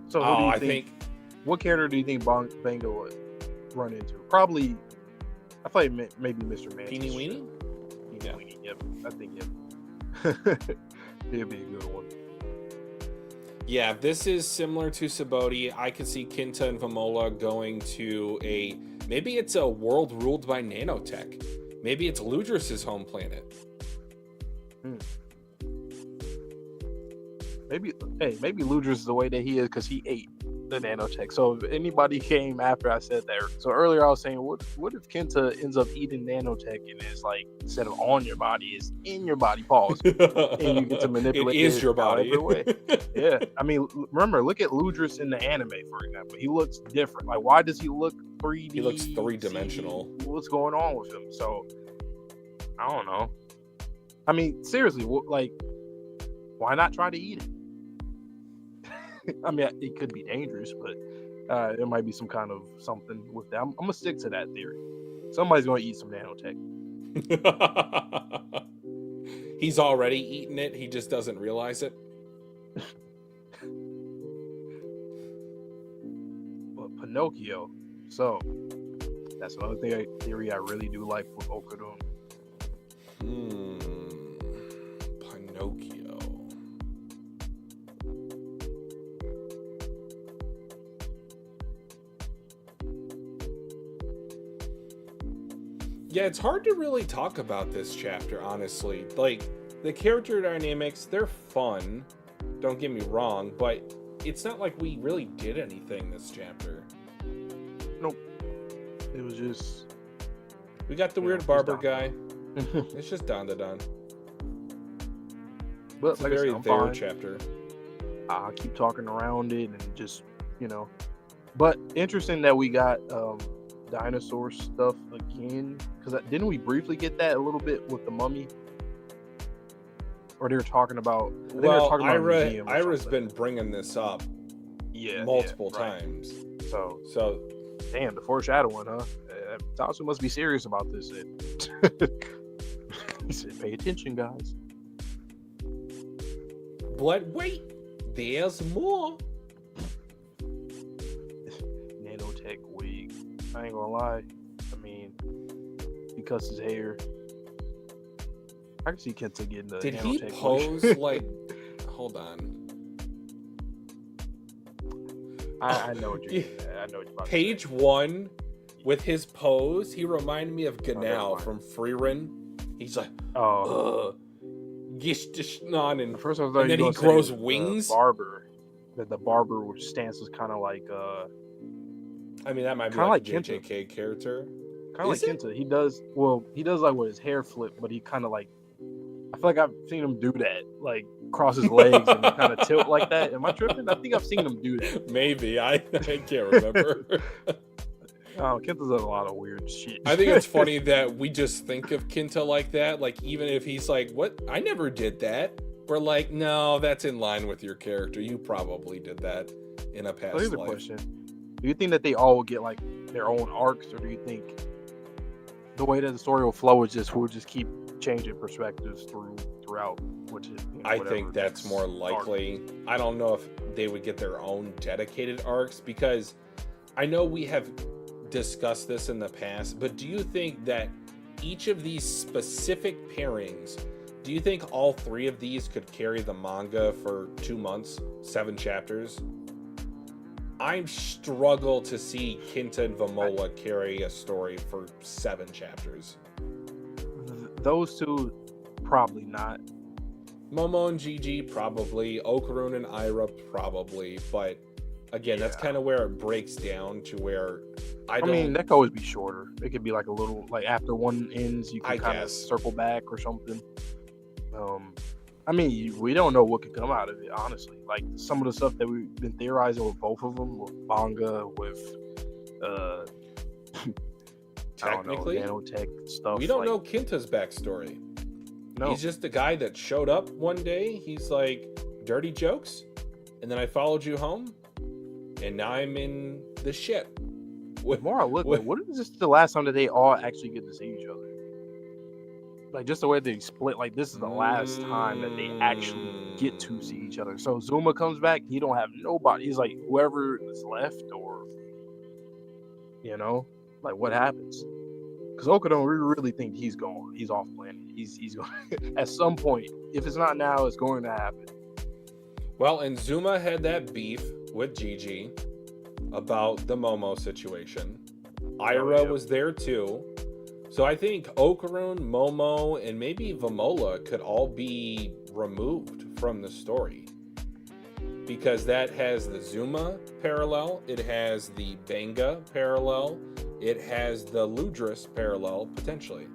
So who do you think? What character do you think Banga would run into? Probably, I thought maybe Mr. Mantis.
Teeny Weenie?
Weenie, yep. I think, yep. He'd be a good one.
Yeah, this is similar to Sabaody. I could see Kinta and Vamola going to maybe it's a world ruled by nanotech. Maybe it's Ludrus's home planet. Maybe Ludrus is the way that he is because he ate the nanotech. So if anybody came after I said that, so earlier I was saying, what if Kinta ends up eating nanotech and it's like, instead of on your body, it's in your body, pause, and you get to manipulate it is your body.
Way. Yeah, I mean, remember, look at Ludrus in the anime, for example. He looks different. Like, why does he look 3D?
He looks three-dimensional.
What's going on with him? So I don't know. I mean, seriously, like, why not try to eat it? I mean, it could be dangerous, but there might be some kind of something with that. I'm gonna stick to that theory. Somebody's gonna eat some nanotech.
He's already eaten it. He just doesn't realize it.
But Pinocchio. So that's another theory I really do like with Okudun.
Pinocchio. Yeah, it's hard to really talk about this chapter, honestly. Like, the character dynamics, they're fun. Don't get me wrong, but it's not like we really did anything this chapter.
Nope. It was just...
We got the weird barber guy. It's just Dandadan.
But
it's like a very there chapter.
I'll keep talking around it and just, But interesting that we got... dinosaur stuff again, because didn't we briefly get that a little bit with the mummy, or they were talking about Ira's
been bringing this up multiple times, so
damn, the foreshadowing, huh? Tatsu must be serious about this. He said, pay attention, guys.
But wait, there's more.
Nanotech wig. I ain't gonna lie. I mean, he cuts his hair. I can see Kenta getting the.
Did he pose like? Hold on.
I know what you're getting at. I know what you're about
Page
to say.
1 with his pose, he reminded me of Ganao from Frieren. He's like, gish and
first I was
and then he grows wings.
Barber. that the barber stance was kind of like
I mean, that might be
kind of
like
like
a
Kenta.
JJK character.
Kind of like
Is it?
Kenta. He does like with his hair flip, but he kind of like, I feel like I've seen him do that, like cross his legs and kind of tilt like that. Am I tripping? I think I've seen him do that.
Maybe. I can't remember.
Kenta does a lot of weird shit.
I think it's funny that we just think of Kinta like that. Like, even if he's like, what? I never did that. We're like, no, that's in line with your character. You probably did that in a past
So here's a
life.
question. Do you think that they all will get like their own arcs, or do you think the way that the story will flow is just we'll just keep changing perspectives throughout? Which is,
I think that's more likely. I don't know if they would get their own dedicated arcs, because I know we have discussed this in the past, but do you think that each of these specific pairings, do you think all 3 of these could carry the manga for 2 months, 7 chapters? I struggle to see Kinta and Vamola carry a story for 7 chapters.
Those 2, probably not.
Momo and Gigi, probably. Okarun and Ira, probably. But again, that's kind of where it breaks down to where I mean,
that could always be shorter. It could be like a little, like after one ends, you can kind of
guess.
circle back or something. I mean, we don't know what could come out of it, honestly. Like some of the stuff that we've been theorizing with both of them, with manga, with
technically,
I don't know, nanotech stuff.
We don't know Kinta's backstory.
No,
he's just a guy that showed up one day. He's like, dirty jokes, and then I followed you home, and now I'm in the ship.
The more I look, what is this the last time that they all actually get to see each other? Like, just the way they split, like, this is the last time that they actually get to see each other. So Zuma comes back, he don't have nobody. He's like, whoever is left, or, you know, like, what happens? Because Okada, we really think he's gone. He's off planet. He's going at some point. If it's not now, it's going to happen.
Well, and Zuma had that beef with Gigi about the Momo situation. Ira was there too. So I think Okarun, Momo, and maybe Vamola could all be removed from the story, because that has the Zuma parallel, it has the Benga parallel, it has the Ludris parallel, potentially.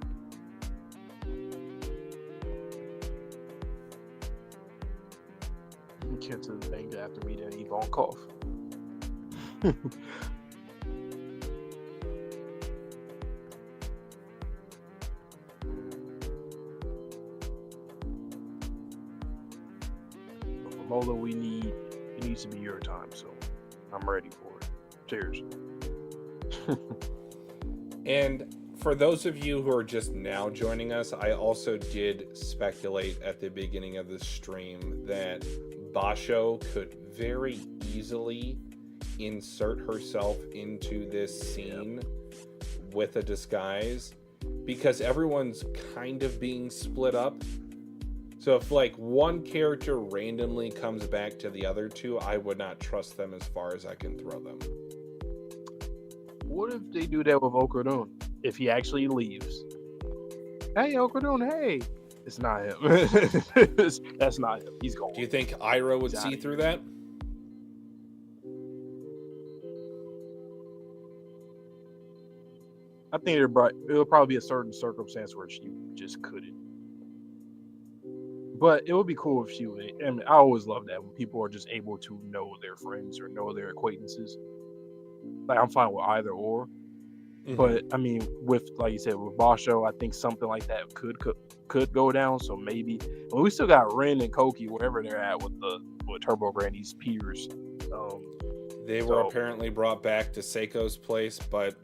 Get to the Benga after meeting Ivankov. Mola, it needs to be your time, so I'm ready for it. Cheers.
And for those of you who are just now joining us, I also did speculate at the beginning of the stream that Basho could very easily insert herself into this scene with a disguise, because everyone's kind of being split up. So if like one character randomly comes back to the other 2, I would not trust them as far as I can throw them.
What if they do that with Okradun? If he actually leaves. Hey, Okradun, hey. It's not him. That's not him. He's gone.
Do you think Ira would see through that?
I think it'll probably be a certain circumstance where she just couldn't. But it would be cool if she would. And I always love that when people are just able to know their friends or know their acquaintances. Like, I'm fine with either or. Mm-hmm. But I mean, with, like you said, with Basho, I think something like that could go down. So maybe. Well, we still got Ren and Koki wherever they're at with Turbo Granny's peers.
They were apparently brought back to Seiko's place, but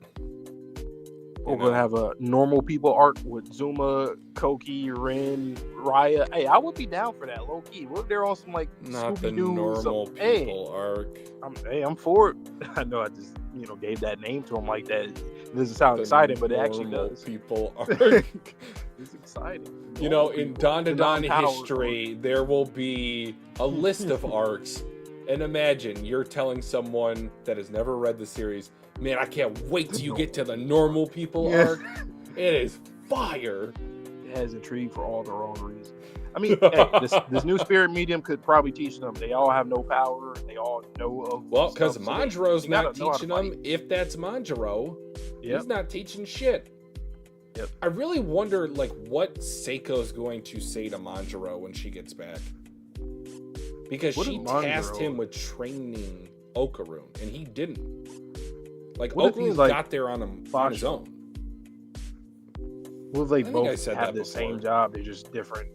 we're gonna have a normal people arc with Zuma, Koki, Ren, Raya. Hey, I would be down for that, low key. What if they're on some like
not
Scooby-Doo,
the normal people arc?
I'm for it. I know I just gave that name to him like that. It doesn't sound exciting, but it actually does.
People arc.
It's exciting.
In Dandadan history, there will be a list of arcs. And imagine you're telling someone that has never read the series, man, I can't wait till you get to the normal people arc. It is fire.
It has intrigue for all the wrong reasons. I mean, hey, this new spirit medium could probably teach them. They all have no power. They all know of
Well, because
stuff, so
Manjiro's
they
not
gotta know how to
teaching them.
fight.
If that's Manjiro,
Yep.
he's not teaching shit.
Yep.
I really wonder, like, what Seiko's going to say to Manjiro when she gets back. Because
What
she
if Manjiro-
tasked him with training Okarun, and he didn't. Like,
What if he's,
Okarun
like,
got there on his own.
Well, they
I think I
both
said
have
that
the
before.
same job. They're just different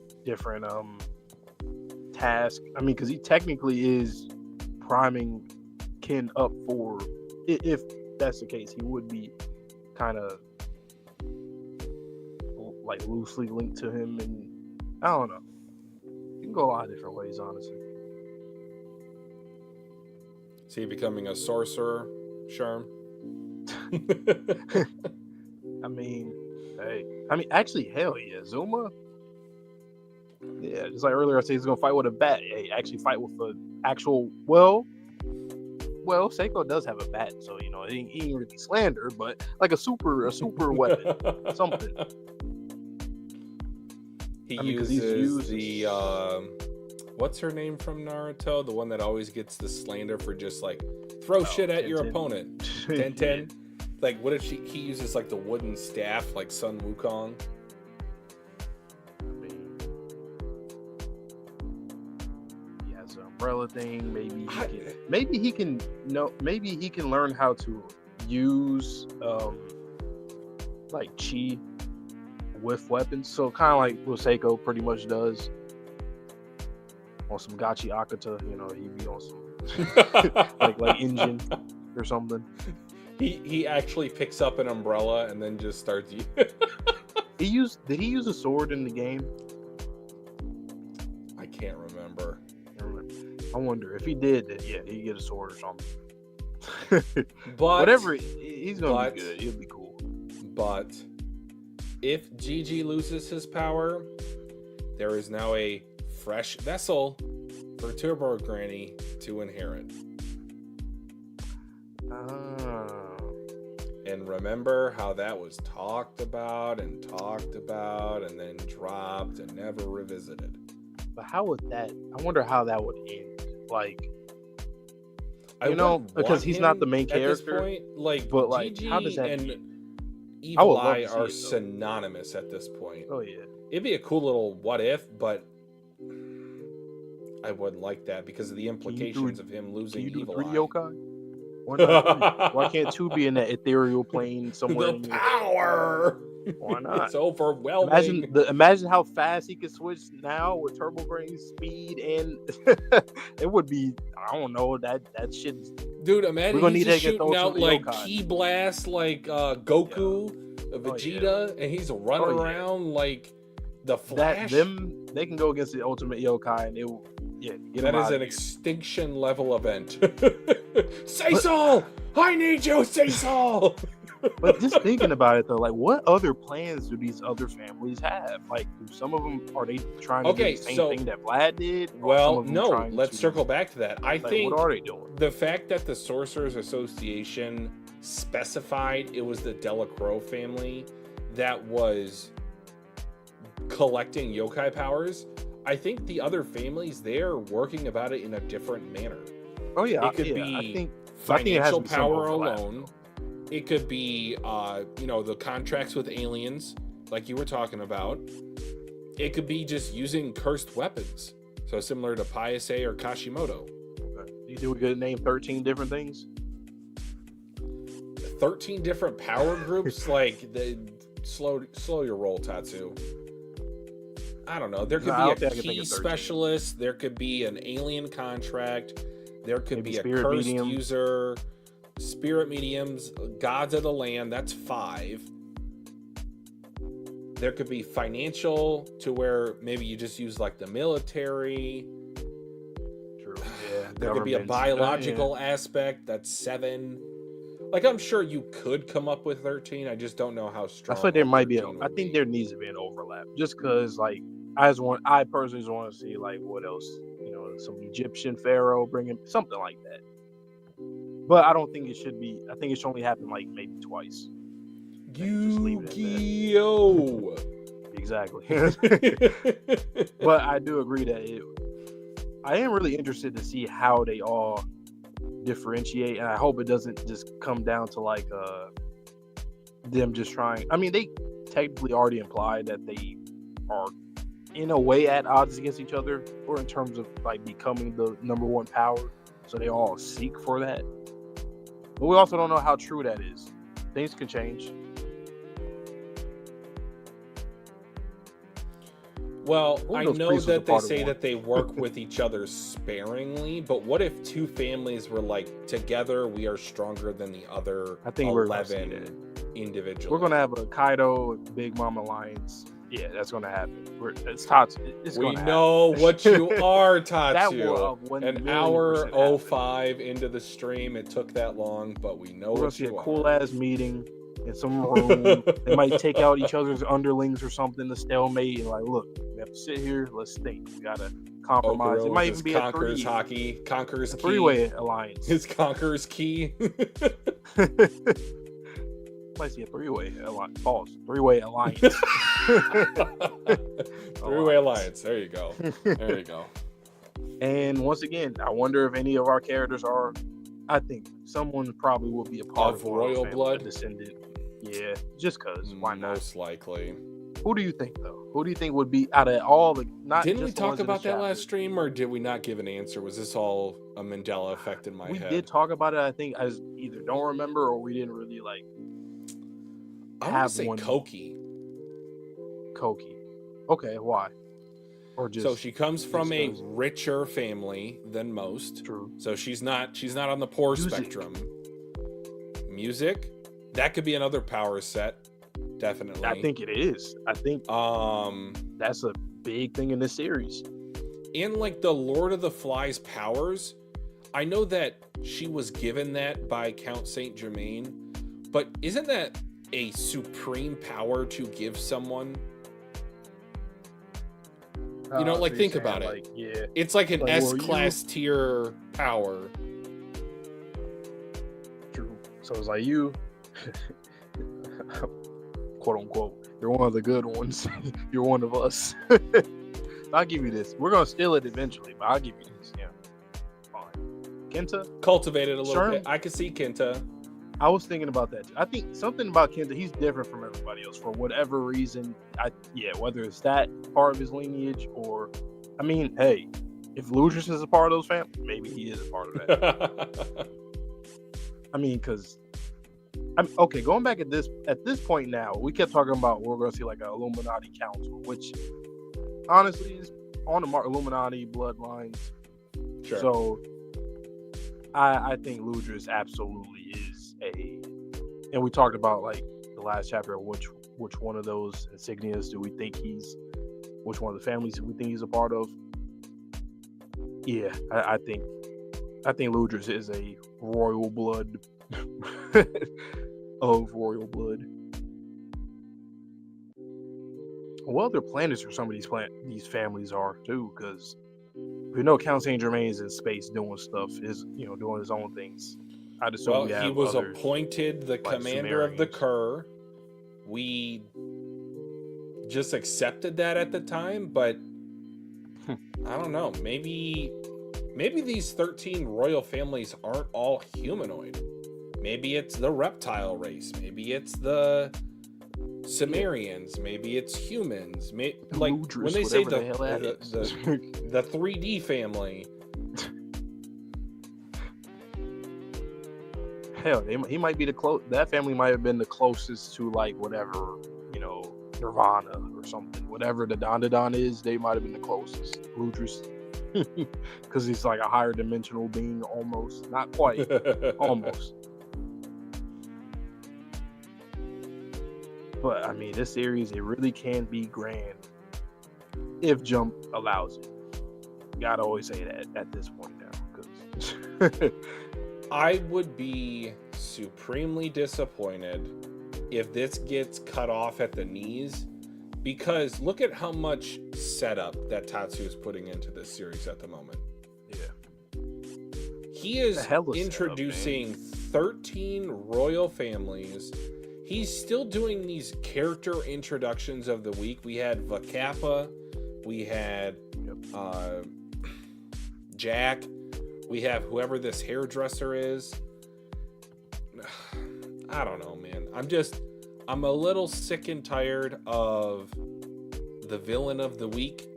tasks. I mean, because he technically is priming Ken up for, if that's the case, he would be kind of like loosely linked to him, and I don't know. You can go a lot of different ways, honestly.
Is he becoming a sorcerer, Sharm?
I mean, hey, actually, hell yeah, Zuma. Yeah, just like earlier, I said he's gonna fight with a bat. Hey, actually, fight with an actual. Well, Seiko does have a bat, so you know, he ain't really slander, but like a super weapon, something.
He
I mean, 'cause
uses the what's her name from Naruto? The one that always gets the slander for just like throw shit at your
10-10.
opponent. 10-10. Like, what if he uses like the wooden staff like Sun Wukong?
I mean, he has an umbrella thing. Maybe he can learn how to use like chi with weapons. So kind of like what Seiko pretty much does on some Gachiakuta. You know, he be on some like engine or something.
He actually picks up an umbrella and then just starts.
Did he use a sword in the game?
I can't remember.
I wonder if he did. Then yeah, he'd get a sword or something.
But
whatever, he's gonna be good. He'll be cool.
But if Gigi loses his power, there is now a fresh vessel for Turbo Granny to inherit. And remember how that was talked about and then dropped and never revisited.
But how would that? I wonder how that would end. Like, because he's not the main character.
At this point, like,
but like,
Gigi
how does that
and
end?
Evil Eye are synonymous at this point.
Oh yeah,
it'd be a cool little what if, but I would like that because of the implications of him losing Evil Eye.
Yokai? Why not? Why can't 2 be in that ethereal plane somewhere?
The power.
Why not?
It's overwhelming.
Imagine how fast he could switch now with Turbo Granny's speed, and it would be, I don't know, that shit.
Dude, imagine
we're gonna
he's
need
just
to get
shooting out like
yokai.
ki blast like Goku, Vegeta, and he's running around like the Flash.
They can go against the ultimate yokai, and it will. Yeah,
that is an extinction level event. Cecil! I need you, Cecil!
But just thinking about it though, like, what other plans do these other families have? Like, do some of them, are they trying to do the same thing that Vlad did?
Well, no. Let's circle back to that. I think
what are they doing?
The fact that the Sorcerers Association specified it was the Delacroix family that was collecting yokai powers, I think the other families there working about it in a different manner.
Oh yeah,
it could be
I think
financial
it
power alone. It could be, the contracts with aliens, like you were talking about. It could be just using cursed weapons, so similar to Paise or Kashimoto.
Okay. You think we could name 13 different things?
13 different power groups, like slow your roll, Tatsu. I don't know. There could be a key specialist. There could be an alien contract. There could be a cursed user. Spirit mediums, gods of the land. That's 5. There could be financial, to where maybe you just use like the military.
True. Yeah.
There could be a biological aspect. That's 7. Like, I'm sure you could come up with 13. I just don't know how strong.
I feel like there might be. I think there needs to be an overlap, just because, like, I personally just want to see, like, what else, some Egyptian pharaoh bringing something like that. But I don't think it should be. I think it should only happen like maybe twice.
Yu-Gi-Oh!
Exactly. But I do agree that I am really interested to see how they all differentiate, and I hope it doesn't just come down to like them just trying. I mean, they technically already implied that they are in a way at odds against each other, or in terms of like becoming the number one power. So they all seek for that. But we also don't know how true that is. Things can change.
Well,
Who
I
knows,
know
Priest was a
that they
part of
say
one.
that they work with each other sparingly, but what if two families were like, together we are stronger than the other
I think we're gonna see
11 individually?
We're gonna have a Kaido Big Mom alliance. Yeah, that's gonna happen. It's Tatsu. It's
We
gonna
know
happen.
what you are,
That will
Tatsu.
1
An
million
hour
percent happen.
05 into the stream. It took that long, but we know
We're gonna
what
see a
you are.
cool ass meeting in some room. They might take out each other's underlings or something to stalemate and like, look, we have to sit here. Let's think. We gotta compromise. It might even be
Conqueror's hockey. Conqueror's
a
key.
three-way alliance.
His Conqueror's key.
Might see a three-way alliance. Pause. Three-way alliance.
Three-way alliance. There you go. There you go.
And once again, I wonder if any of our characters are. I think someone probably will be a part
Of
of
royal blood?
a descendant. Yeah, just cause. Why not?
Most likely.
Who do you think though? Who do you think would be out of all the? Not
Didn't
just
we
the
talk
ones in
about
this
that last
chapter.
stream, or did we not give an answer? Was this all a Mandela effect in my
We
head?
did talk about it. I think I either don't remember or we didn't really like
I want to
have
say
one.
Koki.
Koki. Okay, why? Or just
So she comes from a
'cause-
richer family than most.
True.
So she's not on the poor
Music.
spectrum. Music, that could be another power set. Definitely.
I think it is. I think that's a big thing in this series.
in like the Lord of the Flies powers, I know that she was given that by Count Saint Germain, but isn't that a supreme power to give someone? You know, like,
So you're
think
saying,
about it.
like, yeah,
It's like an
Like, well,
S-class tier power.
true. So it's like you, quote unquote, you're one of the good ones. You're one of us. I'll give you this. We're gonna steal it eventually, but I'll give you this. Yeah, fine. Kenta,
Cultivate it a little
Sure.
bit. I could see Kenta.
I was thinking about that too. I think something about Kenta, he's different from everybody else for whatever reason. Whether it's that part of his lineage or, I mean, hey, if Ludrus is a part of those families, maybe he is a part of that. I mean, because okay, going back at this point now, we kept talking about we're going to see like an Illuminati council, which honestly is on the mark. Illuminati bloodlines.
Sure.
So I think Ludrus absolutely is and we talked about like the last chapter, which one of those insignias do we think which one of the families do we think he's a part of? Yeah, I think Ludrus is a royal blood of royal blood. What other planets are some of these families are too? Because we know Count Saint Germain's in space doing stuff, doing his own things. I'd assume
Well,
we have
he was
others,
appointed the
like
commander of the
Sumerians.
Kur. We just accepted that at the time, but I don't know. Maybe these 13 royal families aren't all humanoid. Maybe it's the reptile race. Maybe it's the Sumerians. Maybe it's humans. Like
Ludrus,
when they say
whatever the hell that is.
the 3D family.
Hell, he might be that family might have been the closest to like whatever, Nirvana or something. Whatever the Dandadan is, they might have been the closest. Ludrus. Because he's like a higher dimensional being almost. Not quite. Almost. But I mean, this series, it really can be grand if Jump allows it. You gotta always say that at this point now. Because
I would be supremely disappointed if this gets cut off at the knees, because look at how much setup that Tatsu is putting into this series at the moment.
yeah.
He is
The hell is
introducing 13 royal families. he's still doing these character introductions of the week. We had Vakappa, we had Jack, we have whoever this hairdresser is. I don't know, man. I'm a little sick and tired of the villain of the week.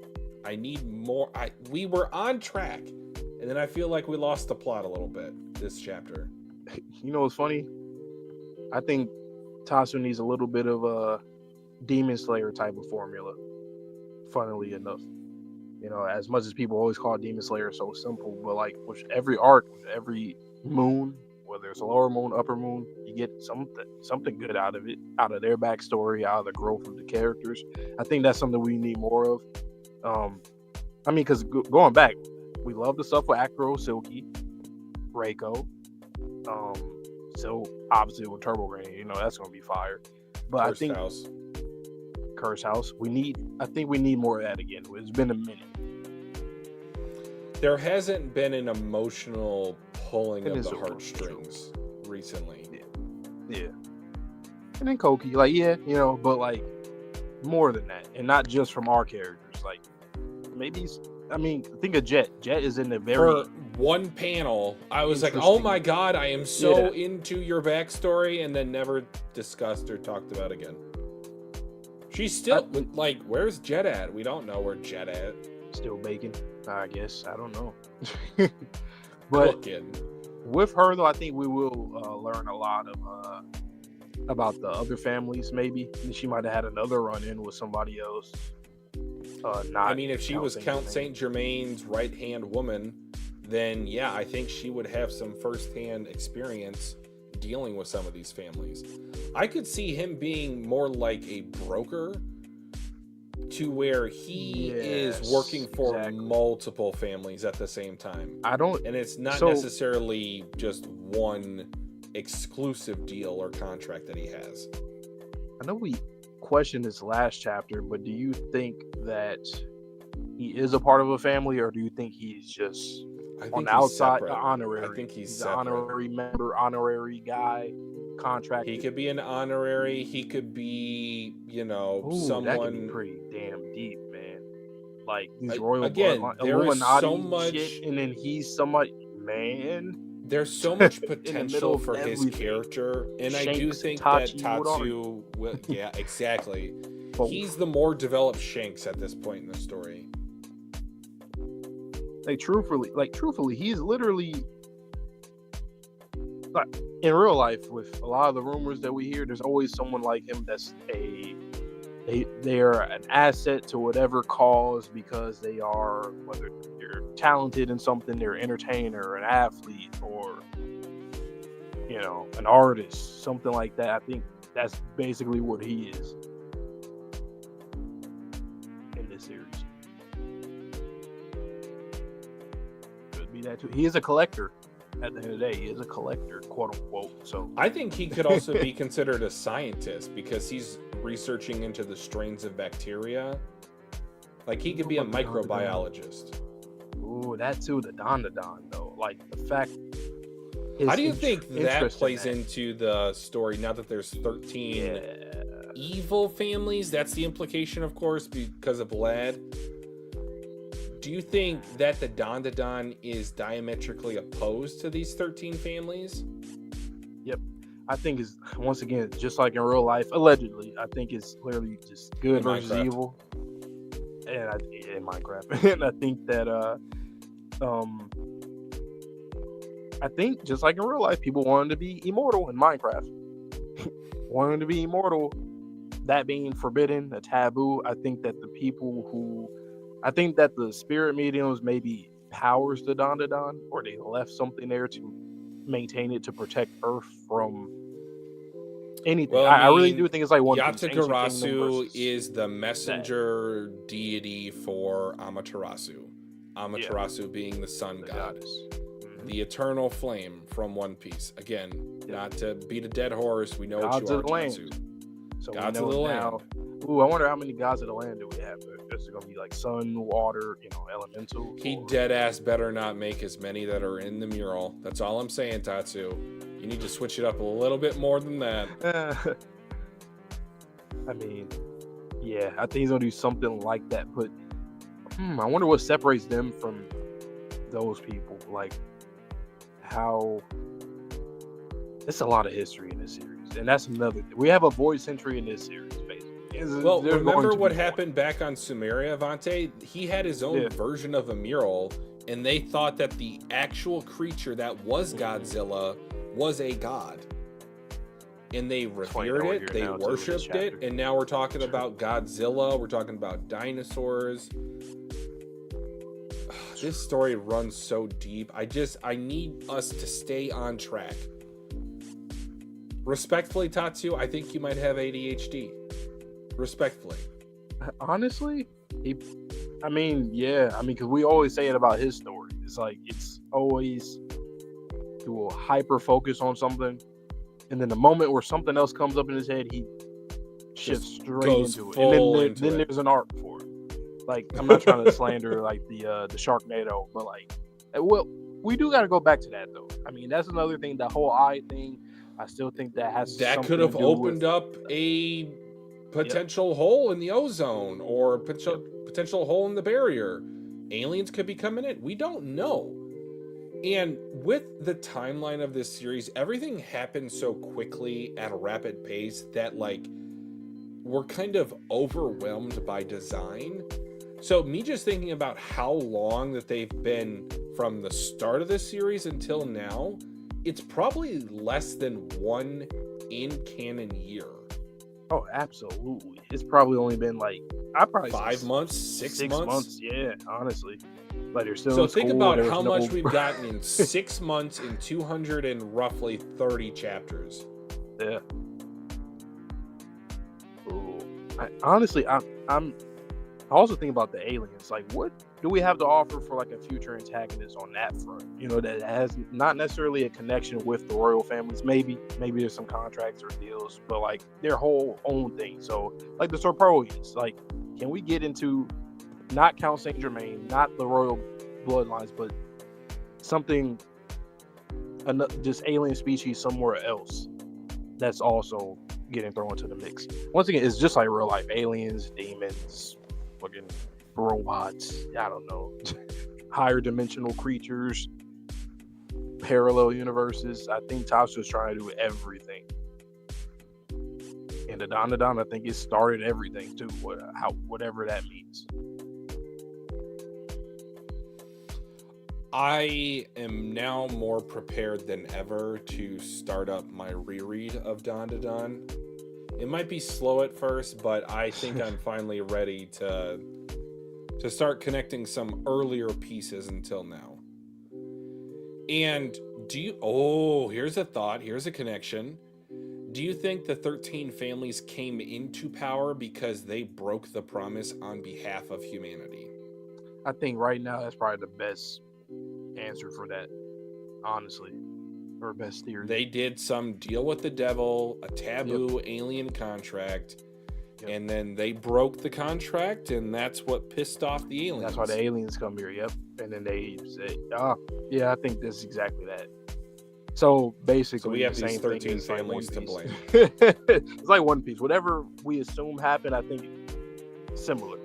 I need more. We were on track, and then I feel like we lost the plot a little bit this chapter.
You know what's funny? I think Tatsu needs a little bit of a Demon Slayer type of formula. Funnily enough, you know, as much as people always call Demon Slayer so simple, but like with every arc, with every moon, whether it's a lower moon, upper moon, you get something good out of it, out of their backstory, out of the growth of the characters. I think that's something we need more of. I mean, because going back, we love the stuff with Acro, Silky, Reiko. So obviously with Turbo Granny, you know, that's gonna be fire. But
Curse
I think
House.
Curse House, I think we need more of that again. It's been a minute.
There hasn't been an emotional pulling
It
of
is
the
a
heartstrings recently.
Yeah. And then Koki, like, yeah, you know, but like more than that, and not just from our characters. Like maybe, I mean, think of Jet. Jet is in the very
For one panel, I was like, "Oh my god, I am so into your backstory," and then never discussed or talked about again. She's still like, where's Jet at? We don't know where Jet at.
Still baking, I guess. I don't know. But
Cooking.
with her though, I think we will learn a lot of about the other families. Maybe she might have had another run-in with somebody else.
I mean, if she was Count Saint Germain's right-hand woman, then yeah, I think she would have some first-hand experience dealing with some of these families. I could see him being more like a broker, to where he is working for multiple families at the same time. And it's not necessarily just one exclusive deal or contract that he has.
I know we questioned this last chapter, but do you think that he is a part of a family, or do you think he's just on the outside, the honorary?
I think he's
an honorary member, honorary guy, contract.
He could be an honorary. He could be, you know, someone.
That could be pretty damn deep, man. Like these royal
bloodline, there is so much,
shit, and then he's somebody, man.
There's so much potential for his character, and I do think that Tatsu will. Yeah, exactly. He's the more developed Shanks at this point in the story.
Like truthfully, he's literally like in real life. With a lot of the rumors that we hear, there's always someone like him that's they are an asset to whatever cause, because they are, whether they're talented in something, they're an entertainer, an athlete, or you know, an artist, something like that. I think that's basically what he is in this series. Could be that too. He is a collector. At the end of the day, he is a collector, quote unquote. So
I think he could also be considered a scientist, because he's researching into the strains of bacteria. Like, he could be a microbiologist.
Ooh, that too. The Dandadan though, like the fact.
How do you think that plays into the story? Now that there's 13 evil families, that's the implication, of course, because of Vlad. Do you think that the Dandadan is diametrically opposed to these 13 families?
Yep. I think it's, once again, just like in real life, allegedly, I think it's clearly just good versus evil. And in Minecraft. And I think that I think just like in real life, people wanted to be immortal in Minecraft. Wanting to be immortal, that being forbidden, a taboo. I think that the spirit mediums maybe powers the Dandadan, or they left something there to maintain it, to protect Earth from anything. Well, I really do think it's like one
Gachiakuta is the messenger deity for Amaterasu. Amaterasu being the sun god. The eternal flame from One Piece. Again, not to beat a dead horse, we know what you are, Tatsu.
So
gods of the land.
Ooh, I wonder how many gods of the land do we have? There's going to be like sun, water, you know, elemental.
He dead ass better not make as many that are in the mural. That's all I'm saying, Tatsu. You need to switch it up a little bit more than that.
I mean, yeah, I think he's gonna do something like that. But I wonder what separates them from those people. Like how it's a lot of history in this series, and that's another thing. We have a void century in this series, basically.
Well, remember what happened back on Sumeria, Avante? He had his own version of a mural, and they thought that the actual creature that was Godzilla was a god. And they revered it, they worshipped it, and now we're talking about Godzilla, we're talking about dinosaurs. This story runs so deep. I need us to stay on track. Respectfully, Tatsu, I think you might have ADHD. Respectfully.
Honestly, because we always say it about his story. It's like, it's always he will hyper focus on something, and then the moment where something else comes up in his head, he shifts straight into it. And then there's an arc for it. Like, I'm not trying to slander like the Sharknado, but like, well, we do got to go back to that though. I mean, that's another thing. The whole eye thing, I still think that
could have opened up a potential hole in the ozone, or potential hole in the barrier. Aliens could be coming in. We don't know. And with the timeline of this series, everything happened so quickly at a rapid pace that like we're kind of overwhelmed by design. So me just thinking about how long that they've been from the start of this series until now, it's probably less than one in-canon year.
Oh, absolutely. It's probably only been like
5 months, 6 months.
Yeah, honestly. Like they're still
so think about how much we've gotten in 6 months in 200 and roughly 30 chapters.
Yeah. Ooh. I'm also thinking about the aliens. Like, what do we have to offer for like a future antagonist on that front? You know, that has not necessarily a connection with the royal families. Maybe there's some contracts or deals, but like their whole own thing. So like the Sorproians, like, can we get into not Count Saint Germain, not the royal bloodlines, but something, just alien species somewhere else that's also getting thrown into the mix. Once again, it's just like real life aliens, demons, fucking robots, I don't know, higher dimensional creatures, parallel universes. I think Tatsu is trying to do everything. And the Dandadan, I think it started everything too, whatever that means.
I am now more prepared than ever to start up my reread of Dandadan. It might be slow at first, but I think I'm finally ready to start connecting some earlier pieces until now. And here's a thought, here's a connection. Do you think the 13 families came into power because they broke the promise on behalf of humanity?
I think right now that's probably the best answer for that, honestly, or best theory.
They did some deal with the devil, a taboo alien contract, and then they broke the contract, and that's what pissed off the aliens.
That's why the aliens come here. And then they say, yeah, I think that's exactly that. So basically,
we have these 13 families to blame.
It's like One Piece. Whatever we assume happened, I think similar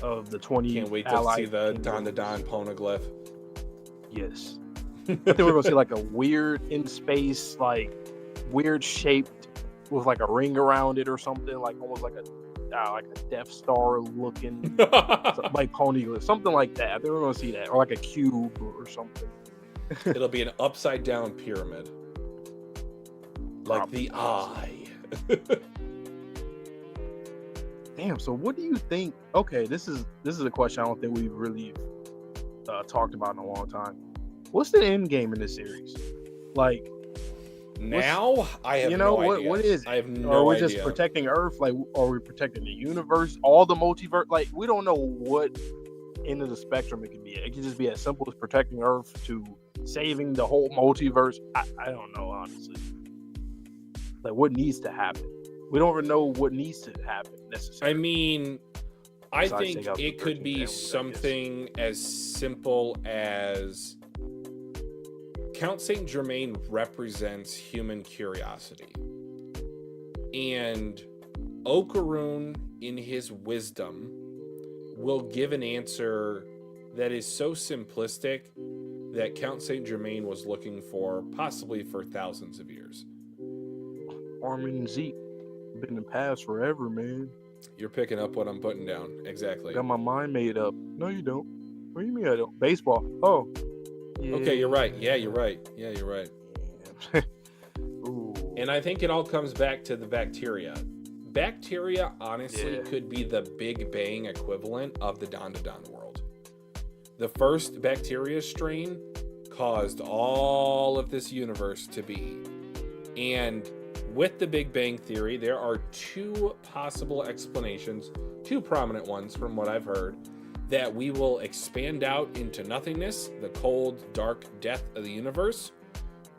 of the 20.
Can't wait to see the Dandadan poneglyph.
Yes. I think we're gonna see like a weird in space, like weird shaped with like a ring around it or something, like almost like a Death Star looking, like poneglyph, something like that. I think we're gonna see that, or like a cube or something.
It'll be an upside down pyramid, like the eye.
Damn. So what do you think? Okay, this is a question I don't think we've really talked about in a long time. What's the end game in this series? Like
now, I have no idea.
What is it?
I have no idea.
Are we just protecting Earth? Like, are we protecting the universe? All the multiverse? Like, we don't know what end of the spectrum it could be. It could just be as simple as protecting Earth to saving the whole multiverse. I don't know, honestly. Like, what needs to happen? We don't even know what needs to happen necessarily.
I mean, I think it could be something as simple as Count Saint Germain represents human curiosity. And Okarun, in his wisdom, will give an answer that is so simplistic that Count Saint Germain was looking for, possibly for thousands of years.
Armin and Zeke been in the past forever, man.
You're picking up what I'm putting down. Exactly.
Got my mind made up. No, you don't. What do you mean I don't? Baseball. Oh. Yeah.
Okay, you're right. Yeah, you're right. Yeah, you're right.
Yeah. Ooh.
And I think it all comes back to the bacteria. Bacteria, honestly,
Yeah.
could be the Big Bang equivalent of the Dandadan world. The first bacteria strain caused all of this universe to be. And with the Big Bang Theory, there are two possible explanations, two prominent ones from what I've heard, that we will expand out into nothingness, the cold, dark death of the universe,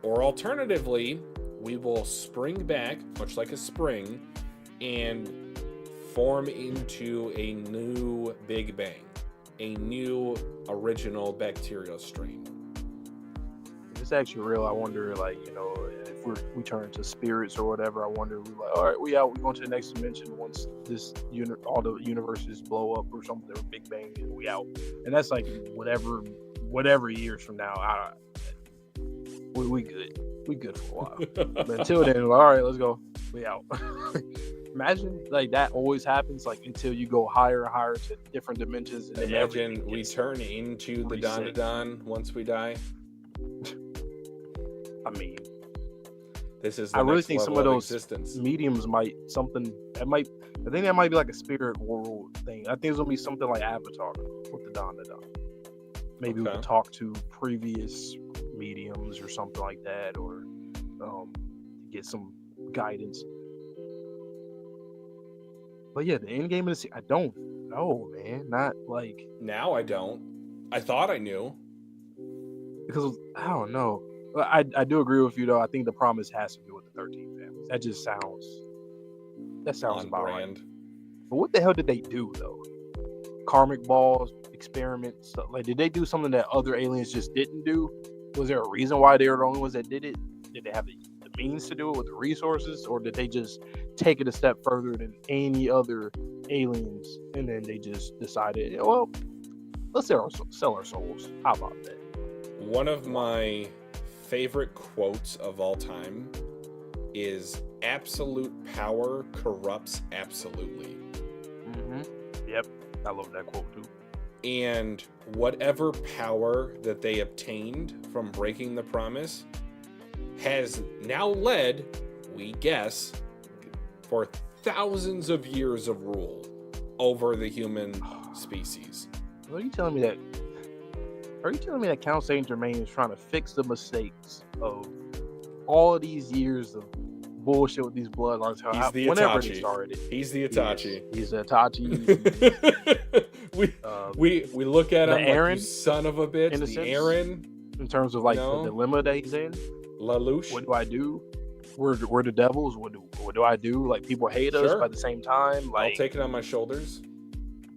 or alternatively, we will spring back, much like a spring, and form into a new Big Bang, a new original bacterial strain.
If it's actually real, I wonder, like, you know, if we turn to spirits or whatever, I wonder, we're like, all right, we out, we going to the next dimension once this all the universes blow up or something, or Big Bang, and we out. And that's like whatever years from now. We good. We good for a while. But until then, all right, let's go. We out. Imagine like that always happens, like until you go higher and higher to different dimensions. And
imagine we turn into the
reset.
Dandadan once we die.
I mean,
this is the
I really
next
think some
level
of those
existence.
mediums I think that might be like a spirit world thing. I think it's gonna be something like Avatar with the Dandadan. Maybe we
Okay.
can talk to previous mediums or something like that, or get some guidance. But yeah, the end game of the I don't know, man. Not like,
Now I don't. I thought I knew.
because I don't know. But I do agree with you though. I think the promise has to do with the 13 families. That just sounds
On
about right.
brand.
But what the hell did they do though? Karmic balls, experiments, stuff. Like, did they do something that other aliens just didn't do? Was there a reason why they were the only ones that did it? Did they have the means to do it with the resources, or did they just take it a step further than any other aliens, and then they just decided, well, let's sell our souls? How about that?
One of my favorite quotes of all time is absolute power corrupts absolutely.
Yep, I love that quote too.
And whatever power that they obtained from breaking the promise has now led, we guess, for thousands of years of rule over the human species.
Are you telling me that Count Saint Germain is trying to fix the mistakes of all of these years of bullshit with these bloodlines?
He's the
Whenever
Itachi.
they started,
He's the Itachi.
He's the Itachi.
we look at
the
him
Aaron,
like, you son of a bitch,
in a
the
sense,
Aaron,
in terms of like
No.
the dilemma that he's in.
Lelouch.
What do I do? We're the devils. What do I do? Like, people hate us,
Sure.
but at the same time,
I'll
like,
take it on my shoulders.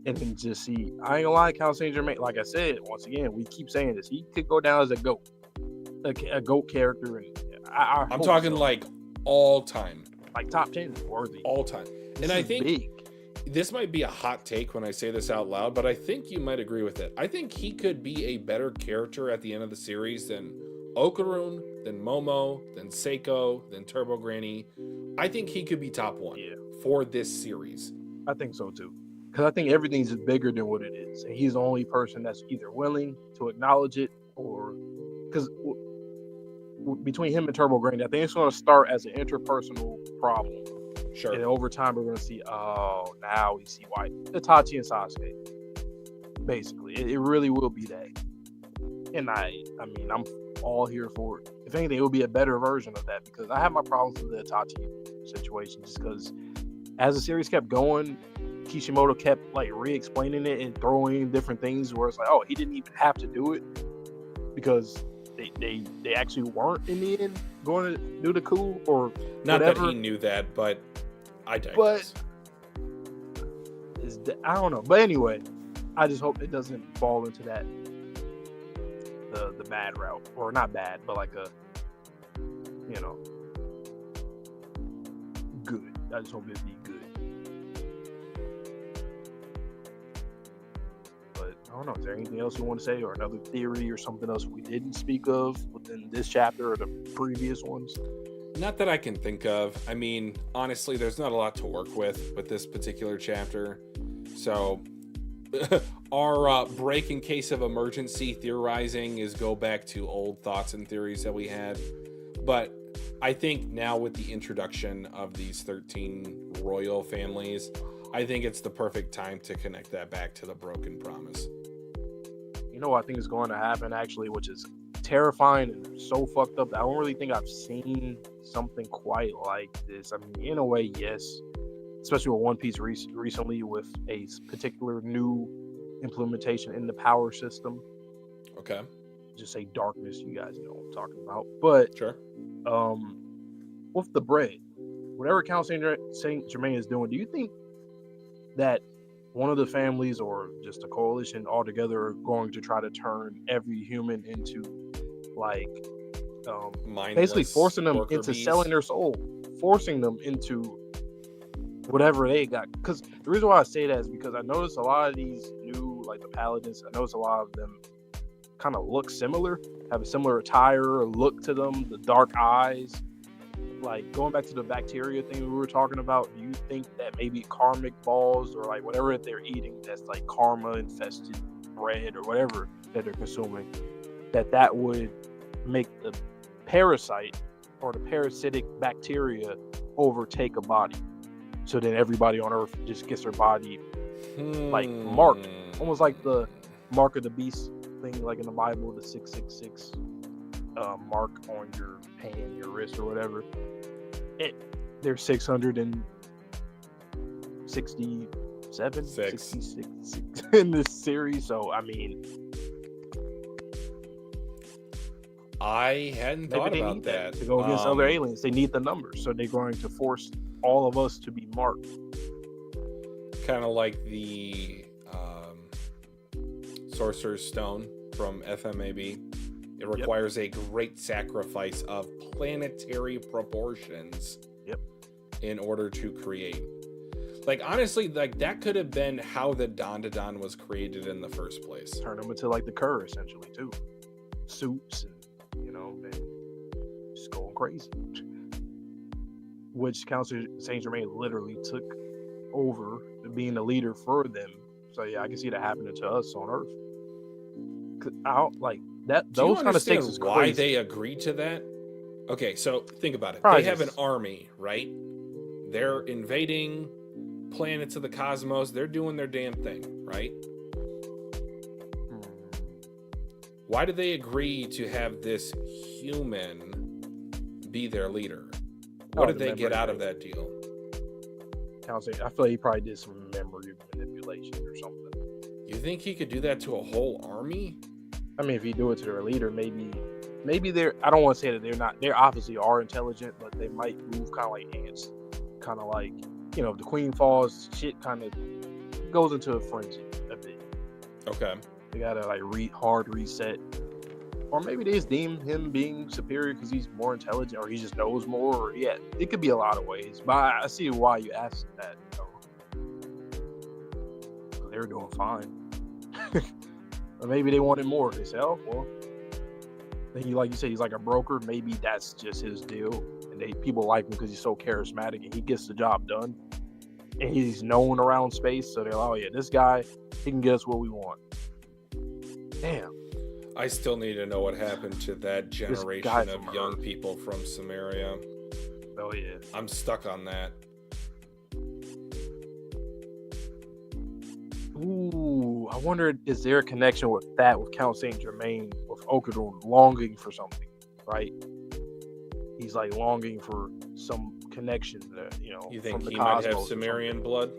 and then just see. I ain't gonna lie, Count Saint Germain. Like I said, once again, we keep saying this. He could go down as a goat, a goat character, and I'm
I'm talking like all time.
like top 10 worthy.
All time.
This
And I
is
think
big.
this might be a hot take when I say this out loud, but I think you might agree with it. I think he could be a better character at the end of the series than Okarun, than Momo, than Seiko, than Turbo Granny. I think he could be top one for this series.
I think so too. Because I think everything's just bigger than what it is. And he's the only person that's either willing to acknowledge it, or because between him and Turbo Granny, I think it's going to start as an interpersonal problem.
Sure.
And over time, we're going to see, now we see why. Itachi and Sasuke. Basically. It really will be that. And I mean, I'm all here for it. If anything, it will be a better version of that, because I have my problems with the Itachi situation, just because as the series kept going, Kishimoto kept like re-explaining it and throwing in different things where it's like, oh, he didn't even have to do it, because they actually weren't in the end going to do the coup or
Not
whatever.
that he knew that, but I digress.
I don't know. But anyway, I just hope it doesn't fall into that the bad route, or not bad, but like a, good. I just hope it be good. don't know. Is there anything else you want to say, or another theory, or something else we didn't speak of within this chapter or the previous ones?
Not that I can think of. I mean, honestly, there's not a lot to work with this particular chapter. So, our break in case of emergency theorizing is go back to old thoughts and theories that we had. But I think now with the introduction of these 13 royal families, I think it's the perfect time to connect that back to the broken promise.
You know what I think is going to happen, actually, which is terrifying and so fucked up. I don't really think I've seen something quite like this. I mean, in a way, yes, especially with One Piece recently with a particular new implementation in the power system.
Okay.
Just say darkness, you guys know what I'm talking about. But
Sure.
With the bread, whatever Count Saint Germain is doing, do you think that one of the families or just a coalition altogether are going to try to turn every human into like basically forcing them into selling their soul, forcing them into whatever they got? Because the reason why I say that is because I noticed a lot of these new, like the paladins, I noticed a lot of them kind of look similar, have a similar attire, look to them, the dark eyes. Like going back to the bacteria thing we were talking about, do you think that maybe karmic balls or like whatever that they're eating that's like karma infested bread or whatever that they're consuming, that would make the parasite or the parasitic bacteria overtake a body, so then everybody on Earth just gets their body like marked, almost like the mark of the beast thing, like in the Bible, the 666 mark on your hand, your wrist, or whatever. There's 667, 66 in this series. So I mean,
I hadn't thought about that.
To go against other aliens, they need the numbers, so they're going to force all of us to be marked.
Kind of like the Sorcerer's Stone from FMAB. It requires a great sacrifice of planetary proportions in order to create. Like, honestly, like that could have been how the Dandadan was created in the first place.
Turn them into like the Cur, essentially, too. Suits and, you know, just going crazy. Which Count Saint Germain literally took over being the leader for them. So yeah, I can see that happening to us on Earth. Like that, those kind of stakes is
why
crazy.
they agreed to that? Okay, so think about it.
Probably
they have an army, right? They're invading planets of the cosmos. They're doing their damn thing, right? Why did they agree to have this human be their leader? What did they get out of that deal?
I feel like he probably did some memory manipulation or something.
You think he could do that to a whole army?
I mean, if you do it to their leader, maybe they're, I don't want to say that they're not, they obviously are intelligent, but they might move kind of like ants. Kind of like, you know, if the queen falls, shit kind of goes into a frenzy a bit.
Okay.
They gotta like hard reset. Or maybe they just deem him being superior because he's more intelligent, or he just knows more. Or, yeah, it could be a lot of ways. But I see why you asked that. They were doing fine. Or maybe they wanted more. They said, oh, well, then like you said, he's like a broker. Maybe that's just his deal. And people like him because he's so charismatic and he gets the job done. And he's known around space. So they're like, oh, yeah, this guy, he can get us what we want. Damn.
I still need to know what happened to that generation of young people from Samaria.
Oh, yeah.
I'm stuck on that.
Ooh, I wonder, is there a connection with that, with Count Saint Germain, with Okudon longing for something, right? He's like longing for some connection, you know.
You think
from the
he might have
cosmos
Sumerian blood?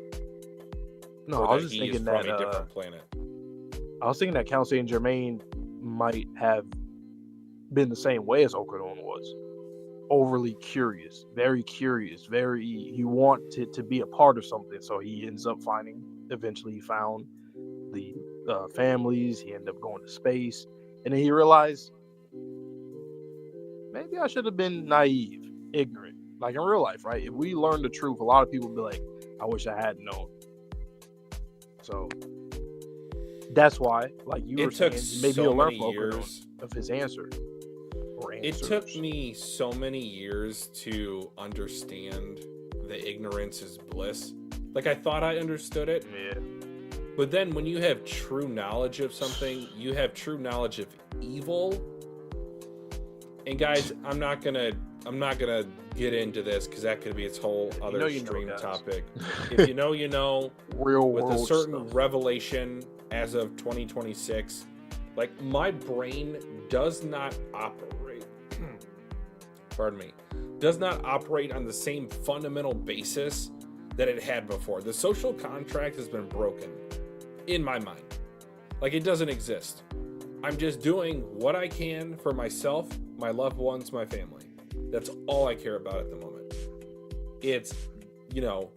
No, I was just thinking that
from a different planet.
I was thinking that Count Saint Germain might have been the same way as Okudon was. Overly curious, very he wanted to be a part of something, so he ends up eventually he found the families, he ended up going to space, and then he realized, maybe I should have been naive, ignorant, like in real life, right? If we learn the truth, a lot of people be like, I wish I had known. So That's why, like you were
It took
saying, maybe
so
you'll learn
many
from
years.
Okudon of his answer or
It
answers.
took me so many years to understand the ignorance is bliss. Like, I thought I understood it,
Yeah.
but then when you have true knowledge of something, you have true knowledge of evil. And guys, I'm not gonna get into this because that could be its whole other stream topic. If you know, you know.
Real
with
world
a certain
stuff.
revelation as of 2026, like, my brain does not operate. Pardon me. Does not operate on the same fundamental basis that it had before. The social contract has been broken in my mind. Like, it doesn't exist. I'm just doing what I can for myself, my loved ones, my family. That's all I care about at the moment. It's, you know,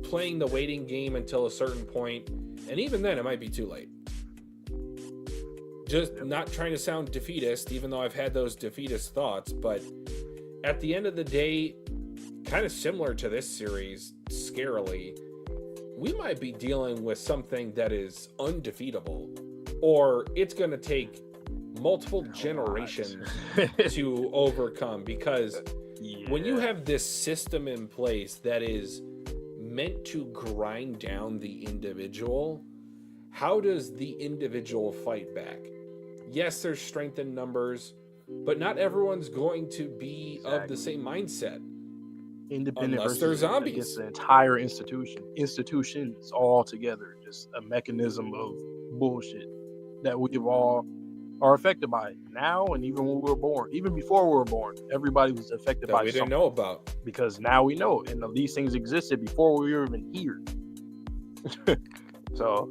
playing the waiting game until a certain point, and even then it might be too late. Just not trying to sound defeatist, even though I've had those defeatist thoughts, but at the end of the day, kind of similar to this series, scarily, we might be dealing with something that is undefeatable, or it's going to take multiple generations to overcome, because when you have this system in place that is meant to grind down the individual, how does the individual fight back? Yes, there's strength in numbers, but not everyone's going to be of the same mindset.
Independent
unless
versus
they're zombies.
against the entire institutions all together, just a mechanism of bullshit that we've all are affected by now, and even when we were born, even before we were born, everybody was affected
that
by
we
something.
didn't know about,
because now we know, and these things existed before we were even here. So,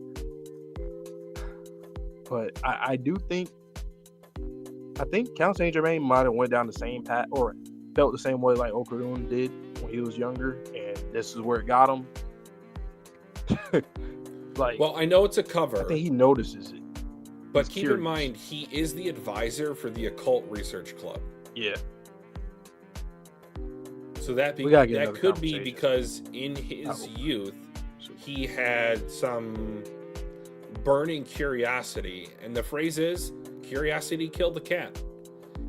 but I do think Count Saint Germain might have went down the same path or felt the same way like Okudon did when he was younger, and this is where it got him. Like,
well, I know it's a cover.
I think he notices it.
But keep in mind, he is the advisor for the Occult Research Club.
Yeah.
So that could be because in his youth, he had some burning curiosity. And the phrase is, curiosity killed the cat.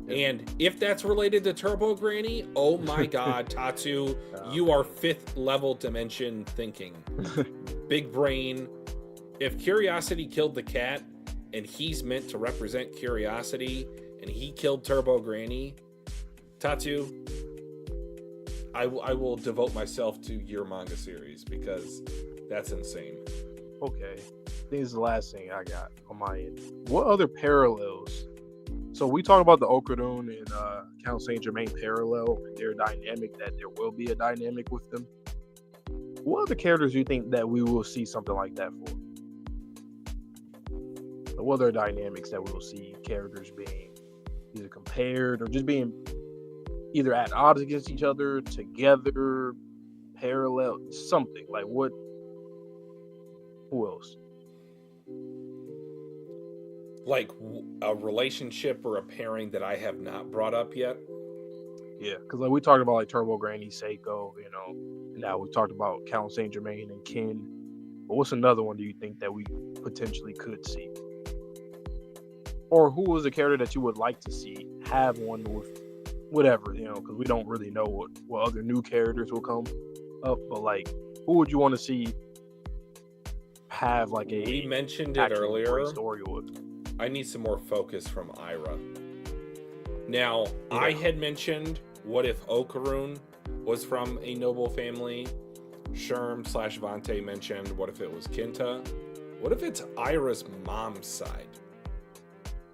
Yep. And if that's related to Turbo Granny, oh my god, Tatsu, you are 5th level dimension thinking. Big brain. If curiosity killed the cat, and he's meant to represent curiosity, and he killed Turbo Granny, Tatsu, I will devote myself to your manga series, because that's insane.
Okay. I think this is the last thing I got on my end. What other parallels? So we talk about the Okudon and Count Saint Germain parallel, and their dynamic, that there will be a dynamic with them. What other characters do you think that we will see something like that for? What other dynamics that we will see characters being either compared or just being either at odds against each other, together, parallel, something like what? Who else?
Like a relationship or a pairing that I have not brought up yet?
Yeah, because like we talked about like Turbo Granny, Seiko, you know, and now we talked about Count Saint Germain and Kin. But what's another one do you think that we potentially could see? Or who was a character that you would like to see have one with whatever, you know, because we don't really know what other new characters will come up, but like, who would you want to see have like a...
We mentioned it earlier.
Story with?
I need some more focus from Ira. Now, yeah. I had mentioned, what if Okarun was from a noble family? Sherm/Vante mentioned, what if it was Kinta? What if it's Ira's mom's side?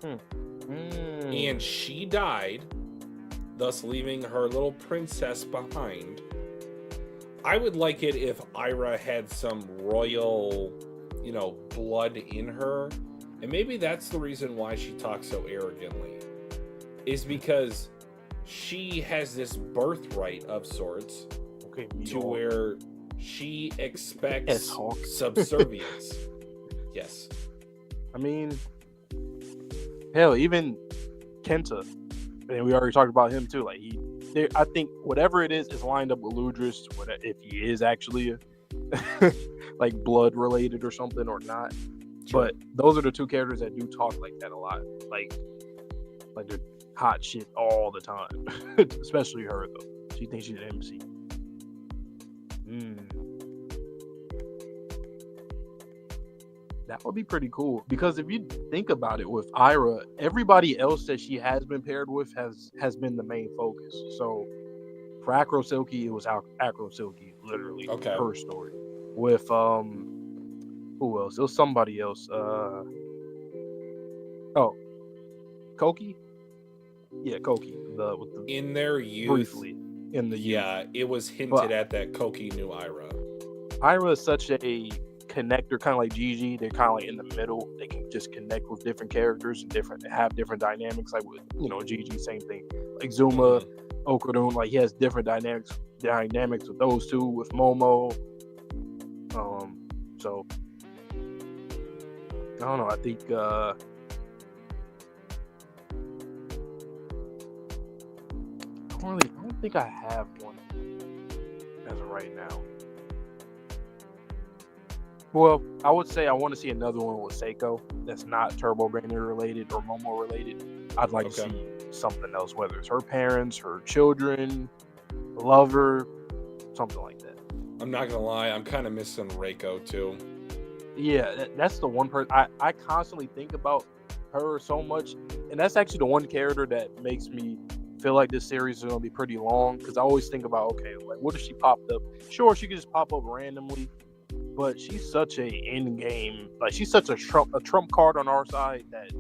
And she died, thus leaving her little princess behind. I would like it if Ira had some royal, you know, blood in her. And maybe that's the reason why she talks so arrogantly. Is because she has this birthright of sorts, to where she expects subservience. Yes.
I mean, hell, even Kenta, and we already talked about him too. Like I think whatever it is lined up with Ludris. If he is actually like blood related or something or not.
Sure.
But those are the two characters that do talk like that a lot. Like they're hot shit all the time. Especially her though. She thinks she's an MC. That would be pretty cool, because if you think about it, with Ira, everybody else that she has been paired with has been the main focus. So for Acro Silky, it was Acro Silky, literally her story. With who else? It was somebody else. Koki. Yeah, Koki. With the
in their youth,
briefly in the youth.
Yeah, it was hinted at that Koki knew Ira.
Ira is such a connector, kind of like Gigi. They're kind of like in the middle. They can just connect with different characters and have different dynamics. Like with Gigi, same thing. Like Zuma, Okudun, like he has different dynamics with those two. With Momo, so I don't know. I think I don't think I have one as of right now. Well, I would say I want to see another one with Seiko that's not Turbo Banner related or Momo related. I'd like to see something else, whether it's her parents, her children, lover, something like that.
I'm not gonna lie, I'm kind of missing Reiko too.
Yeah, that's the one person I constantly think about her so much, and that's actually the one character that makes me feel like this series is gonna be pretty long, because I always think about, okay, like what if she popped up? Sure, she could just pop up randomly, but she's such a in-game, like she's such a trump card on our side that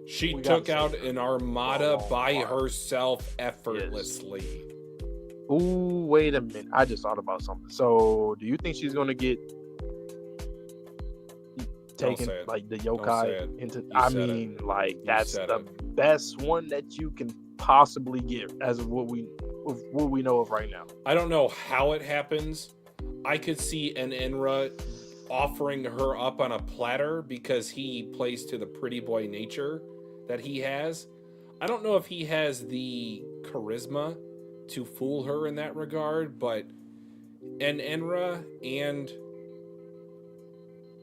she took out an armada by herself effortlessly.
Yes. Ooh, wait a minute. I just thought about something. So, do you think she's going to get taken, like the yokai into? I mean, like that's the best one that you can possibly get as of what we know of right now.
I don't know how it happens. I could see an Enra offering her up on a platter because he plays to the pretty boy nature that he has. I don't know if he has the charisma to fool her in that regard, but an Enra and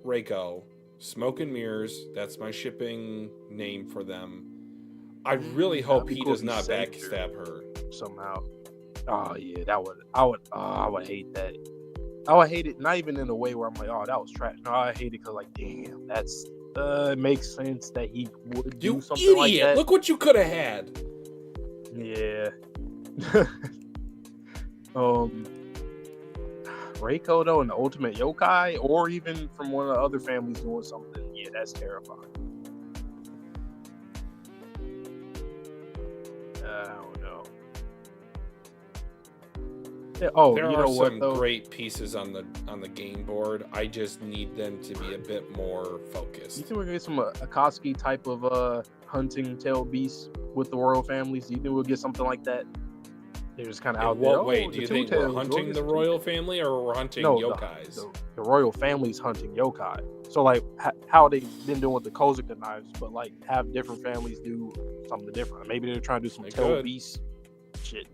Reiko, Smoke and Mirrors, that's my shipping name for them. I really hope he does not backstab her
somehow. Oh yeah, I would hate that. I would hate it, not even in a way where I'm like, oh, that was trash. No, I hate it because, like, damn, that's it makes sense that he would do something like that.
Look what you could have had.
Yeah. Reiko though, and the ultimate yokai, or even from one of the other families doing something, yeah, that's terrifying. I don't know. Yeah,
there are some great pieces on the game board. I just need them to be a bit more focused.
You think we're gonna get some Akatsuki type of hunting tail beasts with the royal families? Do you think we'll get something like that? They're just kind of out there.
Wait, do you think we're hunting the royal family, or we're hunting yokais?
The royal family's hunting yokai. So like how they've been doing with the Kozuka knives, but like have different families do something different. Maybe they're trying to do some tail beast shit,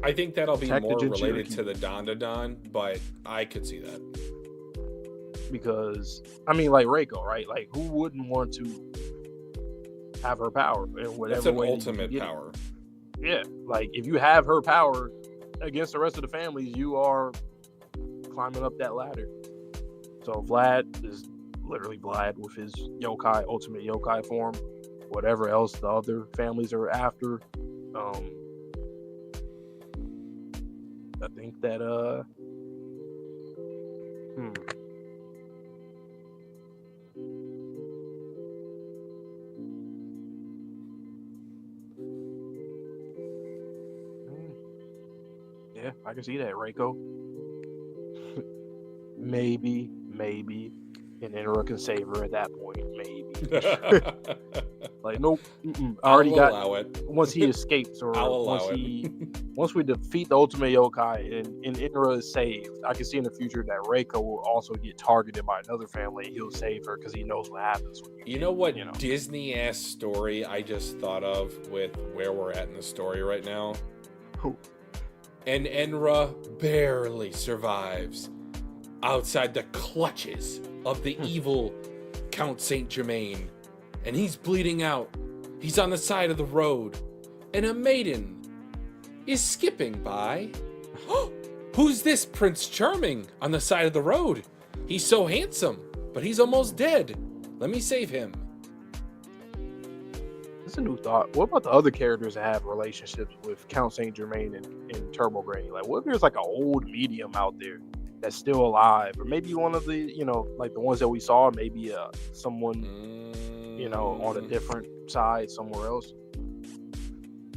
I think that'll be more related to the Dandadan, but I could see that.
Because, I mean, like Reiko, right? Like, who wouldn't want to have her power in whatever
That's an
way
ultimate power.
Yeah, like, if you have her power against the rest of the families, you are climbing up that ladder. So Vlad is literally Vlad with his yokai, ultimate yokai form. Whatever else the other families are after. I think that yeah, I can see that, Reiko. maybe an Enra can save her at that point, maybe. Like, nope. I already got it. Once he escapes, or once we defeat the ultimate yokai and Enra is saved, I can see in the future that Reiko will also get targeted by another family. He'll save her because he knows what happens.
You know what Disney ass story I just thought of with where we're at in the story right now?
Who?
And Enra barely survives outside the clutches of the evil Count Saint Germain, and he's bleeding out. He's on the side of the road, and a maiden is skipping by. Who's this Prince Charming on the side of the road? He's so handsome, but he's almost dead. Let me save him.
That's a new thought. What about the other characters that have relationships with Count Saint Germain and Turbo Granny? Like, what if there's like an old medium out there that's still alive, or maybe one of the, like the ones that we saw, maybe someone, on a different side somewhere else.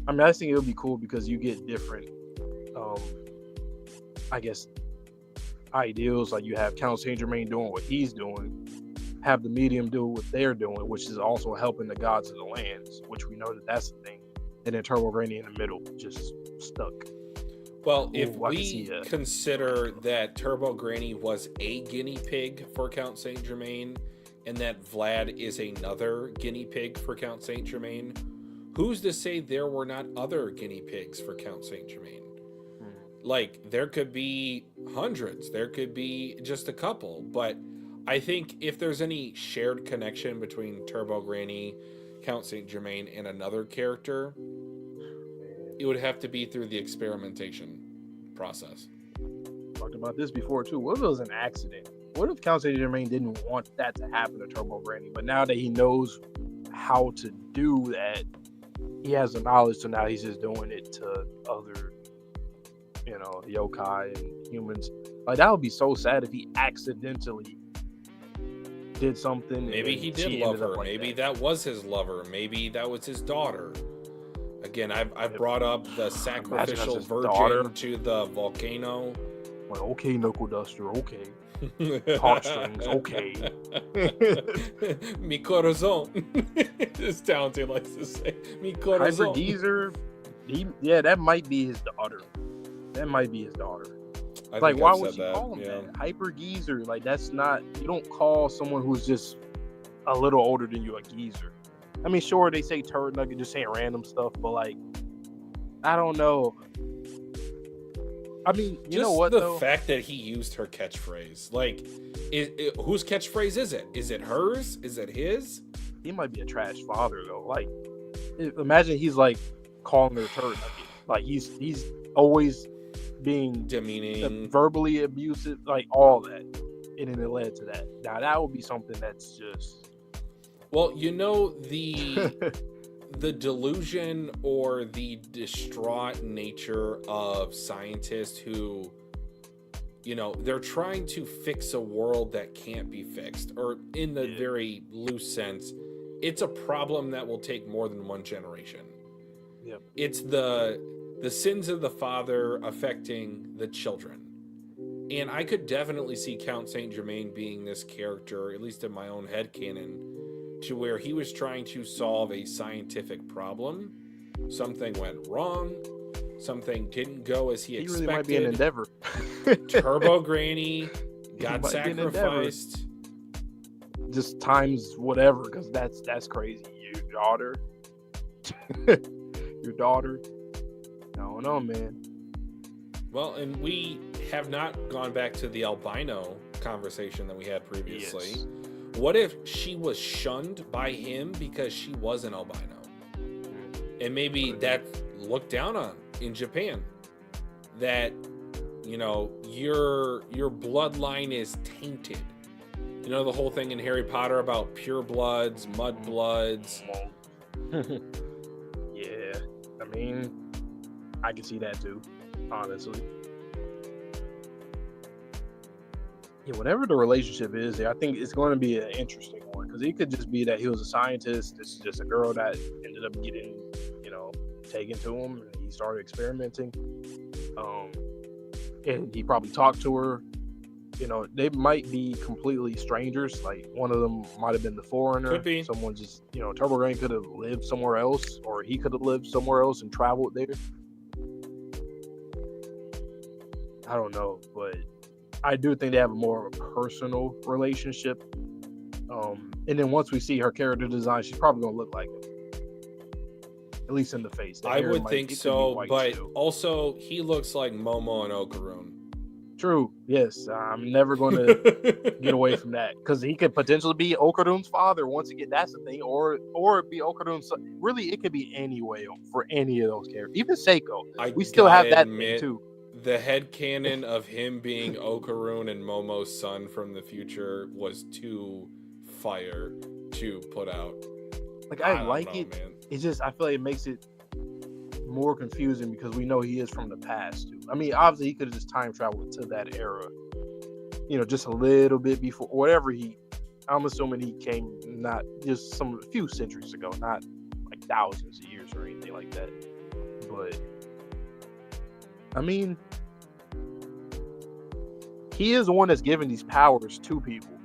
I mean, I think it would be cool because you get different, I guess, ideals. Like you have Count Saint Germain doing what he's doing, have the medium do what they're doing, which is also helping the gods of the lands, which we know that's the thing, and then Turbo Granny in the middle, just stuck.
Well, if we consider that Turbo Granny was a guinea pig for Count Saint Germain, and that Vlad is another guinea pig for Count Saint Germain, who's to say there were not other guinea pigs for Count Saint Germain? Like, there could be hundreds, there could be just a couple, but I think if there's any shared connection between Turbo Granny, Count Saint Germain, and another character, it would have to be through the experimentation process.
Talked about this before too. What if it was an accident? What if Count Saint Germain didn't want that to happen to Turbo Granny, but now that he knows how to do that, he has the knowledge, so now he's just doing it to other, yokai and humans. Like, that would be so sad if he accidentally did something.
Maybe he did love her. Maybe that was his lover. Maybe that was his daughter. Again, I've brought up the sacrificial virgin to the volcano.
Like, okay, knuckle duster, okay. Heartstrings, okay.
Mi corazon. As Talented likes to say. Mi corazon.
Hyper Geezer, that might be his daughter. Like, why would she call him that? Hyper Geezer, like, that's not, you don't call someone who's just a little older than you a geezer. I mean, sure, they say turd nugget, just saying random stuff, but like, I don't know. I mean, you know what,
the fact that he used her catchphrase, like, whose catchphrase is it? Is it hers? Is it his?
He might be a trash father, though. Like, imagine he's like calling her turd nugget. Like, he's always being
demeaning,
verbally abusive, like all that, and then it led to that. Now that would be something that's just,
well, the delusion or the distraught nature of scientists who, they're trying to fix a world that can't be fixed, or in the very loose sense, it's a problem that will take more than one generation.
Yep.
It's the sins of the father affecting the children. And I could definitely see Count Saint Germain being this character, at least in my own headcanon, to where he was trying to solve a scientific problem. Something went wrong. Something didn't go as he expected.
He really might be an endeavor.
Turbo Granny got sacrificed.
Just times whatever, because that's crazy. Your daughter. I don't know, man.
Well, and we have not gone back to the albino conversation that we had previously. Yes. What if she was shunned by him because she was an albino? And maybe that looked down on in Japan. That, your bloodline is tainted. The whole thing in Harry Potter about pure bloods, mud bloods.
Yeah, I mean, I can see that too, honestly. Yeah, whatever the relationship is, I think it's going to be an interesting one, because it could just be that he was a scientist. This is just a girl that ended up getting, taken to him, and he started experimenting. And he probably talked to her. They might be completely strangers. Like, one of them might have been the foreigner.
Could be.
Someone just, Turbo Granny could have lived somewhere else, or he could have lived somewhere else and traveled there. I don't know, but I do think they have a more personal relationship. And then once we see her character design, she's probably going to look like him. At least in the face.
I would think so, but also he looks like Momo and Okarun.
True. Yes, I'm never going to get away from that because he could potentially be Okarun's father once again. That's the thing, or be Okarun's son. Really, it could be any way for any of those characters. Even Seiko,
I
we still have
gotta
that thing
admit,
too.
the headcanon of him being Okarun and Momo's son from the future was too fire to put out.
Like I
don't
like
know,
it.
man.
It's just I feel like it makes it more confusing because we know he is from the past too. I mean, obviously he could have just time traveled to that era, just a little bit before whatever I'm assuming he came not just a few centuries ago, not like thousands of years or anything like that. But I mean, he is the one that's giving these powers to people.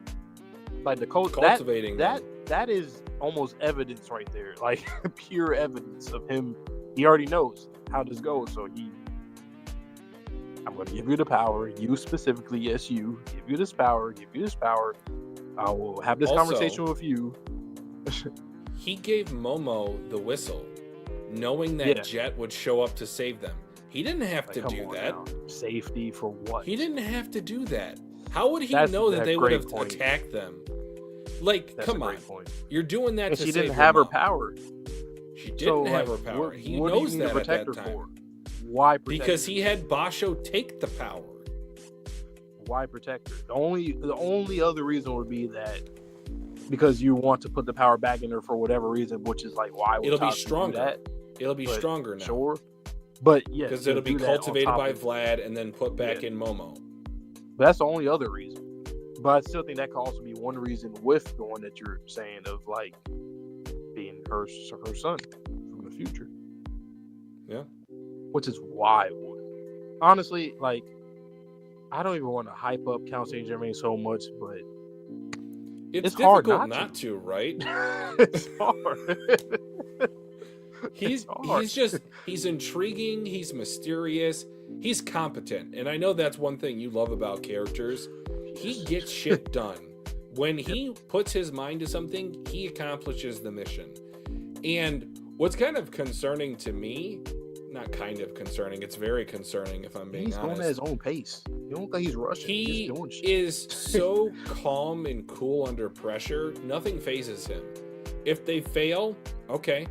Like the
Cultivating
that is almost evidence right there, like pure evidence of him. He already knows how this goes, so I'm going to give you the power. You specifically, yes, you give you this power. Give you this power. I will have this conversation with you.
He gave Momo the whistle, knowing that Jet would show up to save them. He didn't have to do that.
Now. Safety for what?
He didn't have to do that. How would he know that they would have attacked them? Like, come on. You're doing that to save
she didn't have her power.
She didn't have her power. He knows that at that time.
Why protect her?
Because he had Basho take the power.
Why protect her? The only other reason would be that because you want to put the power back in her for whatever reason, which is like why would
it'll be
Tatsu
stronger.
Do that?
It'll be stronger now.
Sure. But yeah,
because it'll be cultivated by Vlad and then put back in Momo.
But that's the only other reason. But I still think that could also be one reason with the one that you're saying of like being her son from the future.
Yeah.
Which is wild. Honestly, like I don't even want to hype up Count Saint Germain so much, but
it's
hard
not to, right?
It's hard.
He's intriguing, he's mysterious, he's competent. And I know that's one thing you love about characters. He gets shit done. When he puts his mind to something, he accomplishes the mission. And what's kind of concerning to me, not kind of concerning, it's very concerning if I'm being honest.
He's going at his own pace. You don't think he's rushing.
He
doing shit.
is so calm and cool under pressure. Nothing phases him. If they fail, okay.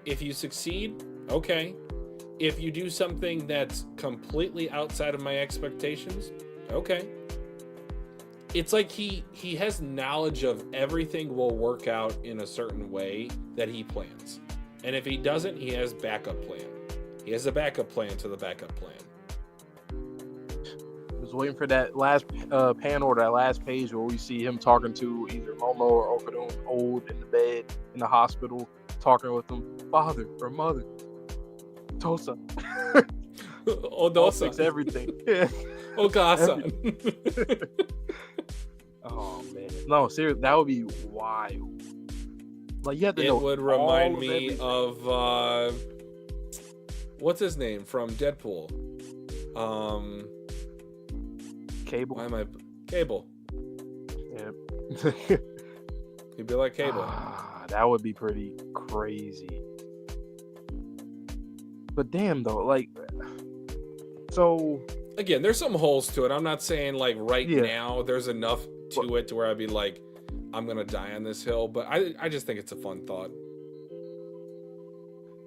If you succeed, okay. If you do something that's completely outside of my expectations, okay. It's like he has knowledge of everything will work out in a certain way that he plans. And if he doesn't, he has backup plan. He has a backup plan to the backup plan.
I was waiting for that last panel or that last page where we see him talking to either Momo or Okadon old in the bed in the hospital, talking with him, father or mother, Tosa.
Odosa.
Fix everything.
Okasa.
Oh man, no, seriously, that would be wild. Like you have to know.
It would remind me of what's his name from Deadpool?
Cable.
Why am I Cable?
Yeah.
He'd be like Cable.
That would be pretty crazy. But damn though, like, so
again, there's some holes to it. I'm not saying like now there's enough to it to where I'd be like, I'm gonna die on this hill. But I just think it's a fun thought.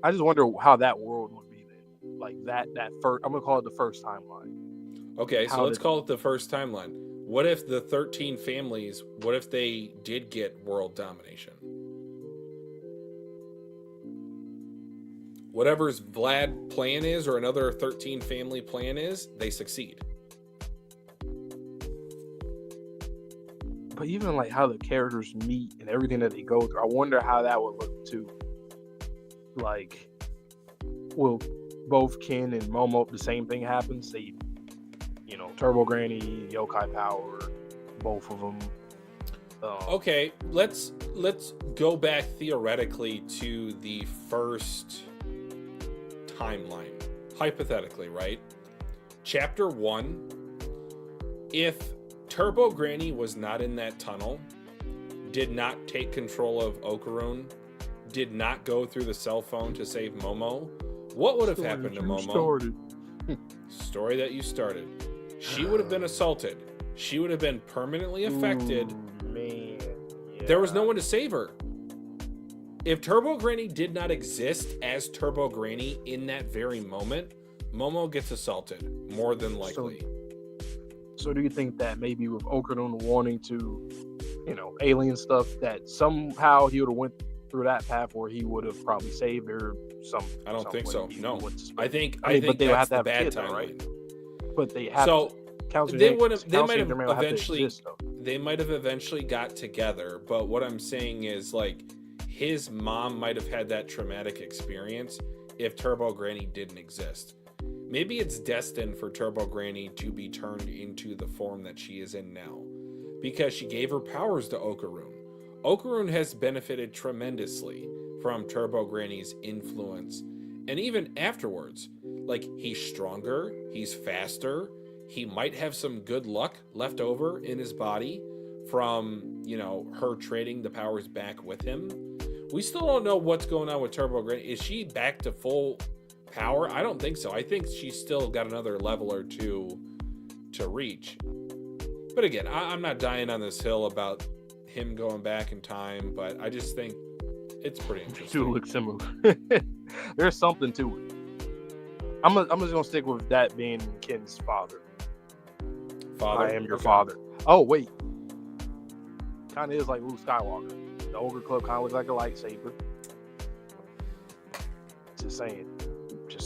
I just wonder how that world would be then. Like that first, I'm gonna call it the first timeline.
Okay, so let's call it the first timeline. What if the 13 families, what if they did get world domination? Whatever's Vlad plan is, or another 13 family plan is, they succeed.
But even like how the characters meet and everything that they go through, I wonder how that would look too. Like, will both Ken and Momo, the same thing happen? Say, Turbo Granny, Yokai Power, both of them.
Okay, let's go back theoretically to the first timeline, hypothetically, right? Chapter 1, if Turbo Granny was not in that tunnel, did not take control of Okarun, did not go through the cell phone to save Momo, what would have happened to Momo? Story that you started. she would have been assaulted. She would have been permanently affected.
Ooh, man. Yeah.
There was no one to save her. If Turbo Granny did not exist as Turbo Granny in that very moment, Momo gets assaulted, more than likely.
So do you think that maybe with Okudon wanting to, alien stuff, that somehow he would have went through that path where he would have probably saved her?
I don't think so. No, I think
but they would
that's
have to
the
have
bad
kids,
timeline.
right? But they have
So
to.
they might have eventually.
Exist,
they might have eventually got together, but what I'm saying is, like, his mom might have had that traumatic experience if Turbo Granny didn't exist. Maybe it's destined for Turbo Granny to be turned into the form that she is in now, because she gave her powers to Okarun. Okarun has benefited tremendously from Turbo Granny's influence, and even afterwards, like, he's stronger, he's faster, he might have some good luck left over in his body from, her trading the powers back with him. We still don't know what's going on with Turbo Granny. Is she back to full power? I don't think so. I think she's still got another level or two to reach. But again, I'm not dying on this hill about him going back in time, but I just think it's pretty interesting.
They do look similar. There's something to it. I'm just gonna stick with that being Ken's father. I am your father. Oh wait, kind of is like Luke Skywalker. The Ogre Club kind of looks like a lightsaber. Just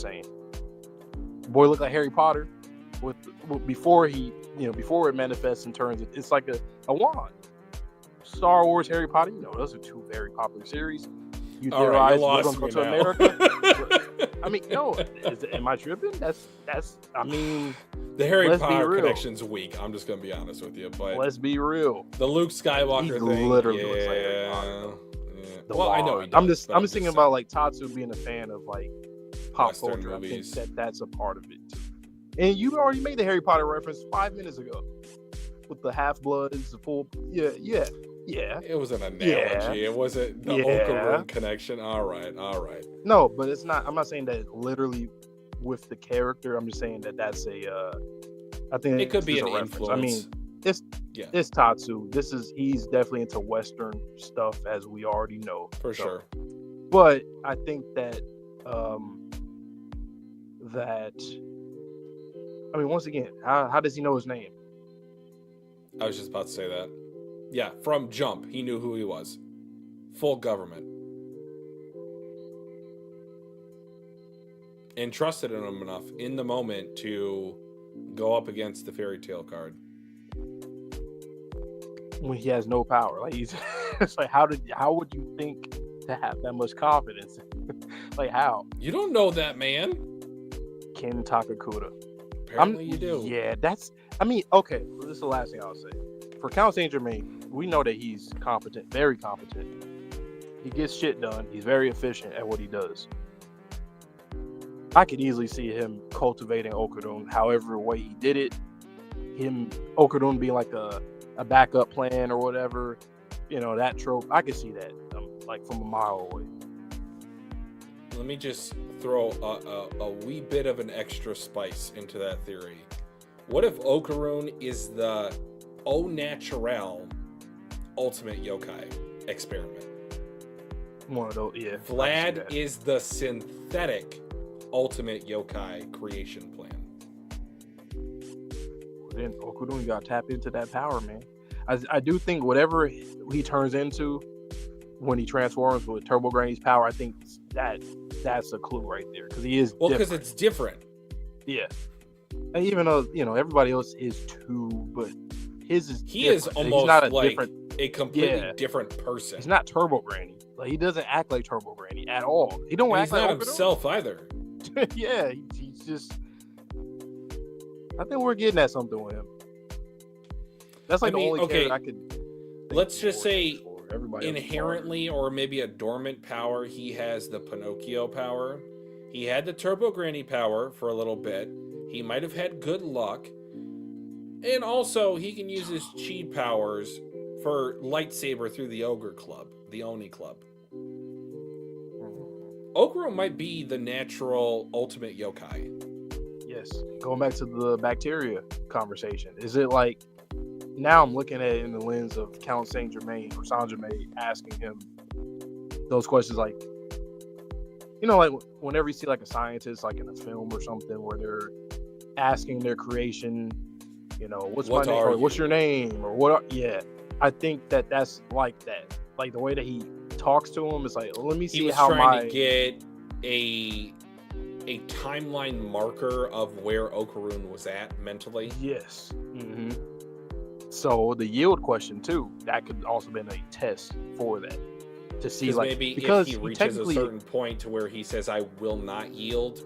saying. Boy look like Harry Potter with before he, before it manifests and turns, it's like a wand. Star Wars, Harry Potter, those are two very popular series. You theorize we're gonna go to America. I mean, no, am I tripping? That's
the Harry Potter connection's weak. I'm just gonna be honest with you, but
let's be real.
The Luke Skywalker thing,
literally looks like Harry Potter.
Well, I know he does,
I'm just thinking about like Tatsu being a fan of like pop
Western
culture.
movies.
I think that's a part of it too. And you already made the Harry Potter reference 5 minutes ago with the Half-Bloods, the full. Yeah.
It was an analogy. It wasn't the Okarun connection. All right.
No, but it's not. I'm not saying that it's literally with the character. I'm just saying that that's a. I think
it could be an
reference.
influence.
I mean, it's Tatsu. He's definitely into Western stuff, as we already know.
For sure.
But I think that once again, how does he know his name?
I was just about to say that. Yeah, from jump, he knew who he was. Full government. And trusted in him enough in the moment to go up against the fairy tale card.
When he has no power. Like it's like how would you think to have that much confidence? Like how?
You don't know that man.
Ken Takakuta.
Apparently you do.
Yeah, okay, this is the last thing I'll say. For Count Saint Germain, we know that he's competent, very competent. He gets shit done. He's very efficient at what he does. I could easily see him cultivating Okudon however way he did it. Okudon being like a backup plan or whatever. That trope. I could see that like from a mile away.
Let me just throw a wee bit of an extra spice into that theory. What if Okarun is the au naturel ultimate yokai experiment?
One of those, yeah.
Vlad is the synthetic ultimate yokai creation plan.
Then Okudon, you gotta tap into that power, man. I do think whatever he turns into when he transforms with Turbo Granny's power, I think that's a clue right there, because he is
because it's different.
Yeah, and even though everybody else is too, but his is
he is almost
he's not
like a completely different person.
He's not Turbo Granny. Like he doesn't act like Turbo Granny at all. He don't act
like
not
himself either.
Yeah, he's just. I think we're getting at something with him. That's like the only character I could.
Let's just say inherently, or maybe a dormant power, he has the Pinocchio power. He had the Turbo Granny power for a little bit. He might have had good luck. And also, he can use his chi powers for lightsaber through the Ogre Club, the Oni Club. Okuro might be the natural ultimate yokai.
Yes. Going back to the bacteria conversation. Is it like, now I'm looking at it in the lens of Count Saint Germain or Saint Germain asking him those questions, like, you know, like whenever you see like a scientist, like in a film or something, where they're asking their creation, you know, what's my name, or what's your name, or what? Yeah, I think that's like that. Like the way that he talks to him is like, let me see how
trying to get a timeline marker of where Okarun was at mentally.
Yes. Mm-hmm. So the yield question too, that could also been a test for that, to see like,
maybe
because
if he reaches a certain point to where he says I will not yield,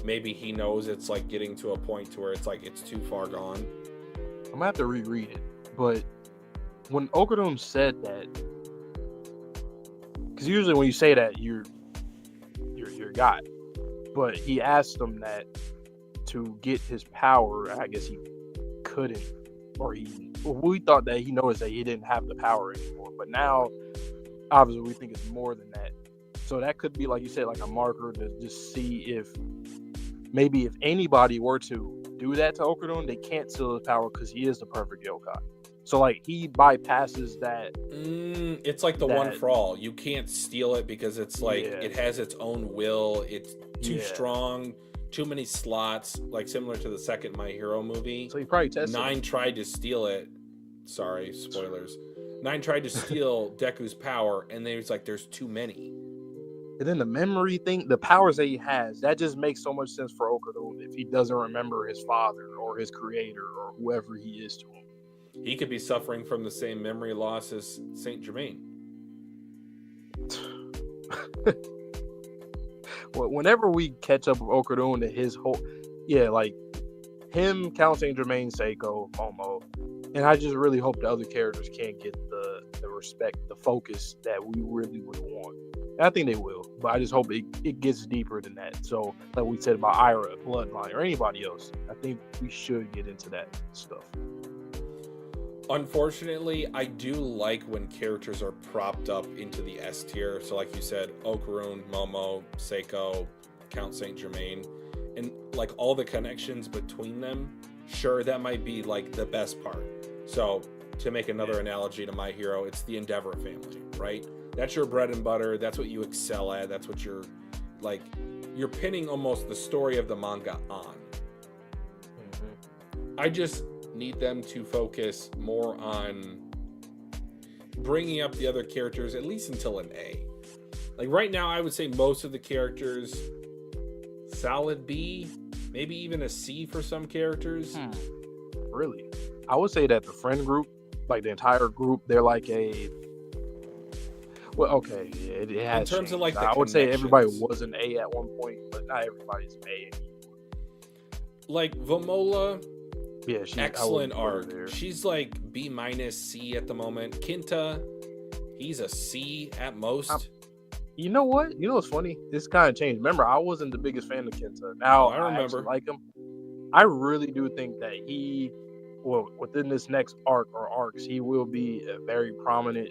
maybe he knows it's like getting to a point to where it's like it's too far gone.
I'm gonna have to reread it, but when Okarun said that, because usually when you say that, you're God, but he asked him that to get his power. I guess he couldn't, or we thought that he noticed that he didn't have the power anymore, but now obviously we think it's more than that. So that could be, like you said, like a marker to just see if maybe if anybody were to do that to Okarun, they can't steal his power because he is the perfect yokai. So like he bypasses that.
It's like the one for all. You can't steal it because it's like it has its own will. It's too strong, too many slots, like similar to the second My Hero movie.
So he probably tested.
9 tried to steal it. Sorry, spoilers. 9 tried to steal Deku's power, and then he's like, "There's too many."
And then the memory thing, the powers that he has, that just makes so much sense for Okarun if he doesn't remember his father or his creator or whoever he is to him.
He could be suffering from the same memory loss as Saint Germain.
Whenever we catch up with Okarun to his whole, like him, Count Saint Germain, Seiko, Momo, and I just really hope the other characters can get the respect, the focus that we really would want. And I think they will, but I just hope it gets deeper than that. So, like we said about Ira, Bloodline, or anybody else, I think we should get into that stuff.
Unfortunately, I do like when characters are propped up into the S tier. So like you said, Okarun, Momo, Seiko, Count Saint Germain, and like all the connections between them. Sure, that might be like the best part. So to make another analogy to My Hero, it's the Endeavor family, right? That's your bread and butter. That's what you excel at. That's what you're like, you're pinning almost the story of the manga on. I just need them to focus more on bringing up the other characters, at least until an A. Like right now, I would say most of the characters, solid B, maybe even a C for some characters.
Really? I would say that the friend group, like the entire group, they're like a... Well, okay, yeah, it has
in terms
changed.
of like the
I would say everybody was an A at one point, but not everybody's an A anymore.
Like Vomola,
she's
excellent arc. She's like B minus C at the moment. Kinta, he's a C at most.
You know what? You know what's funny? This kind of changed. Remember, I wasn't the biggest fan of Kinta. Now
I remember.
Like him. I really do think that he, within this next arc or arcs, he will be a very prominent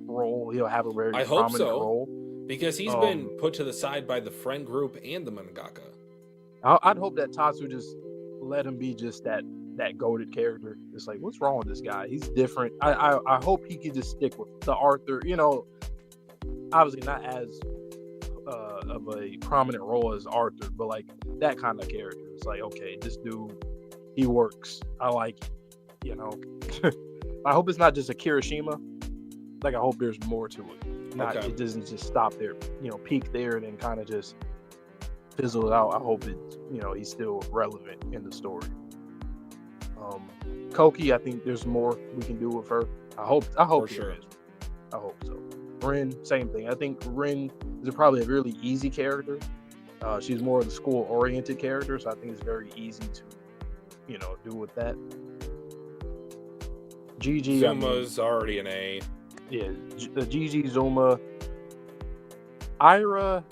role. He'll have a very prominent role.
Because he's been put to the side by the friend group and the mangaka.
I'd hope that Tatsu just let him be just that goated character. It's like, what's wrong with this guy? He's different. I hope he could just stick with the Arthur, obviously not as of a prominent role as Arthur, but like that kind of character. It's like, okay, this dude, he works. I like it, I hope it's not just a Kirishima. Like, I hope there's more to it. It doesn't just stop there, peak there and then kind of just fizzle it out. I hope it's, he's still relevant in the story. Koki, I think there's more we can do with her. I hope
For sure.
Is. I hope so. Rin, same thing. I think Rin is probably a really easy character. She's more of the school-oriented character, so I think it's very easy to, do with that. Gigi,
Zuma's already an A.
Yeah, Gigi, Zuma, Ira.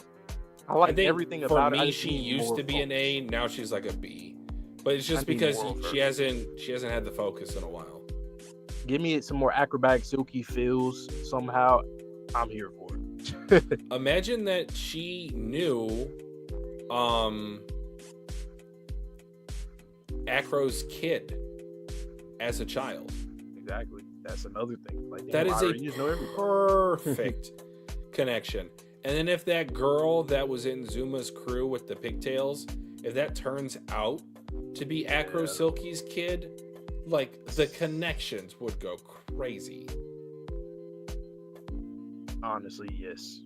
I like everything about
it.
For
me, she used to be an A. Now she's like a B. But it's just because she hasn't had the focus in a while.
Give me some more acrobatic Suki feels somehow. I'm here for it.
Imagine that she knew Acro's kid as a child.
Exactly. That's another thing. Like,
That is a
you just know everything.
perfect connection. And then if that girl that was in Zuma's crew with the pigtails, if that turns out to be Acro Silky's kid, like, the connections would go crazy.
Honestly, yes.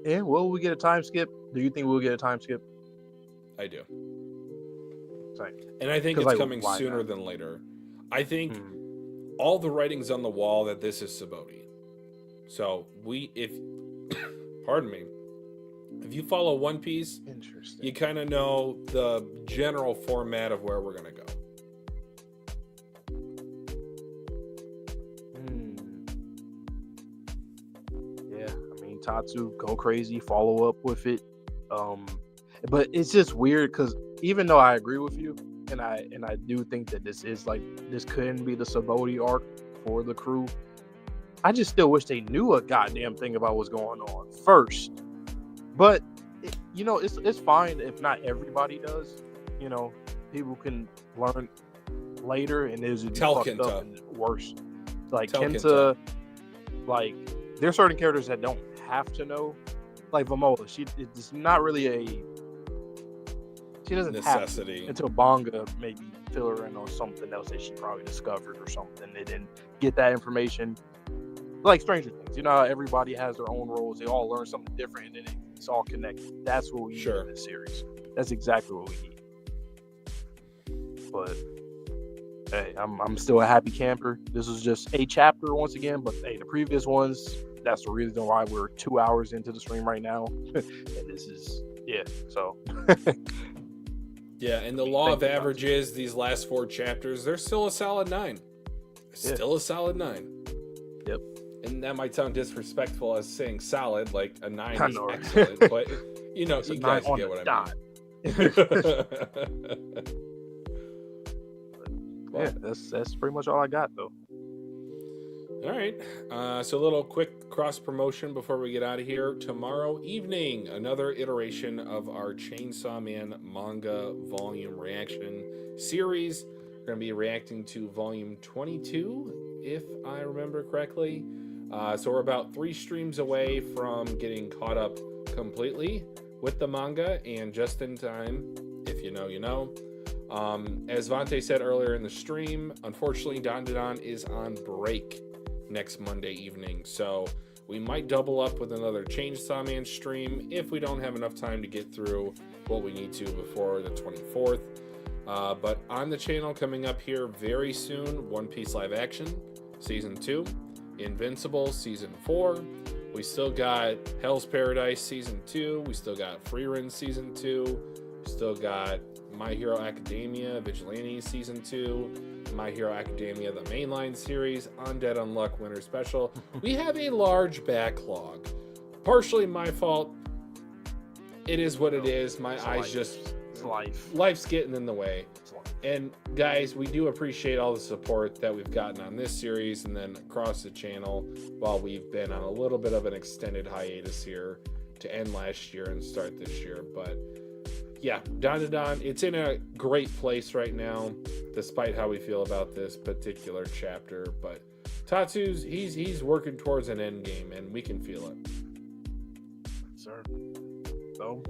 And will we get a time skip? Do you think we'll get a time skip?
I do.
Same.
And I think it's coming sooner than later. I think all the writing's on the wall that this is Subodhi. So pardon me, if you follow One Piece,
interesting,
you kind of know the general format of where we're gonna go.
Yeah, I mean, Tatsu, go crazy, follow up with it. But it's just weird because even though I agree with you, and I do think that this couldn't be the Subodhi arc for the crew, I just still wish they knew a goddamn thing about what's going on first. But it's fine if not everybody does. You know, people can learn later, and there's fucked up and worse. Like Kenta, like there's certain characters that don't have to know. Like Vamola, it's not really she doesn't
necessity
have to, until Bonga maybe fill her in on something else that she probably discovered or something, and then get that information. Like Stranger Things, you know how everybody has their own roles, they all learn something different, and then it's all connected. That's what we need in this series. That's exactly what we need. But hey, I'm still a happy camper. This was just a chapter once again, but hey, the previous ones, that's the reason why we're 2 hours into the stream right now. And this is so
yeah, and the law of averages, these last 4 chapters, they're still a solid 9. Still a solid 9.
Yep.
And that might sound disrespectful as saying solid, like a 9 is excellent, but you guys get what I mean.
Yeah, that's pretty much all I got though.
All right, so a little quick cross promotion before we get out of here. Tomorrow evening, another iteration of our Chainsaw Man manga volume reaction series. We're going to be reacting to volume 22, if I remember correctly. So we're about 3 streams away from getting caught up completely with the manga, and just in time. If you know, you know. As Vante said earlier in the stream, unfortunately, Dandadan is on break next Monday evening, so we might double up with another Chainsaw Man stream if we don't have enough time to get through what we need to before the 24th. But on the channel coming up here very soon, One Piece live action season 2, Invincible season 4. We still got Hell's Paradise season 2. We still got Frieren season 2. We still got My Hero Academia Vigilantes season 2. My Hero Academia, the mainline series, Undead Unluck Winter Special. We have a large backlog. Partially my fault. It is what it is. My eyes just...
It's life.
Life's getting in the way. And guys, we do appreciate all the support that we've gotten on this series and then across the channel while we've been on a little bit of an extended hiatus here to end last year and start this year. But yeah, Dandadan, it's in a great place right now, despite how we feel about this particular chapter. But Tatsu's, he's working towards an end game, and we can feel it.
Sir. So,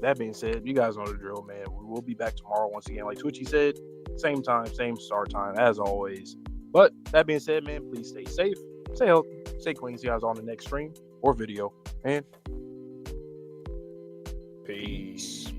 that being said, you guys know the drill, man. We will be back tomorrow once again. Like Twitchy said, same time, same start time, as always. But that being said, man, please stay safe, stay healthy, stay clean. See you guys on the next stream or video. And
peace.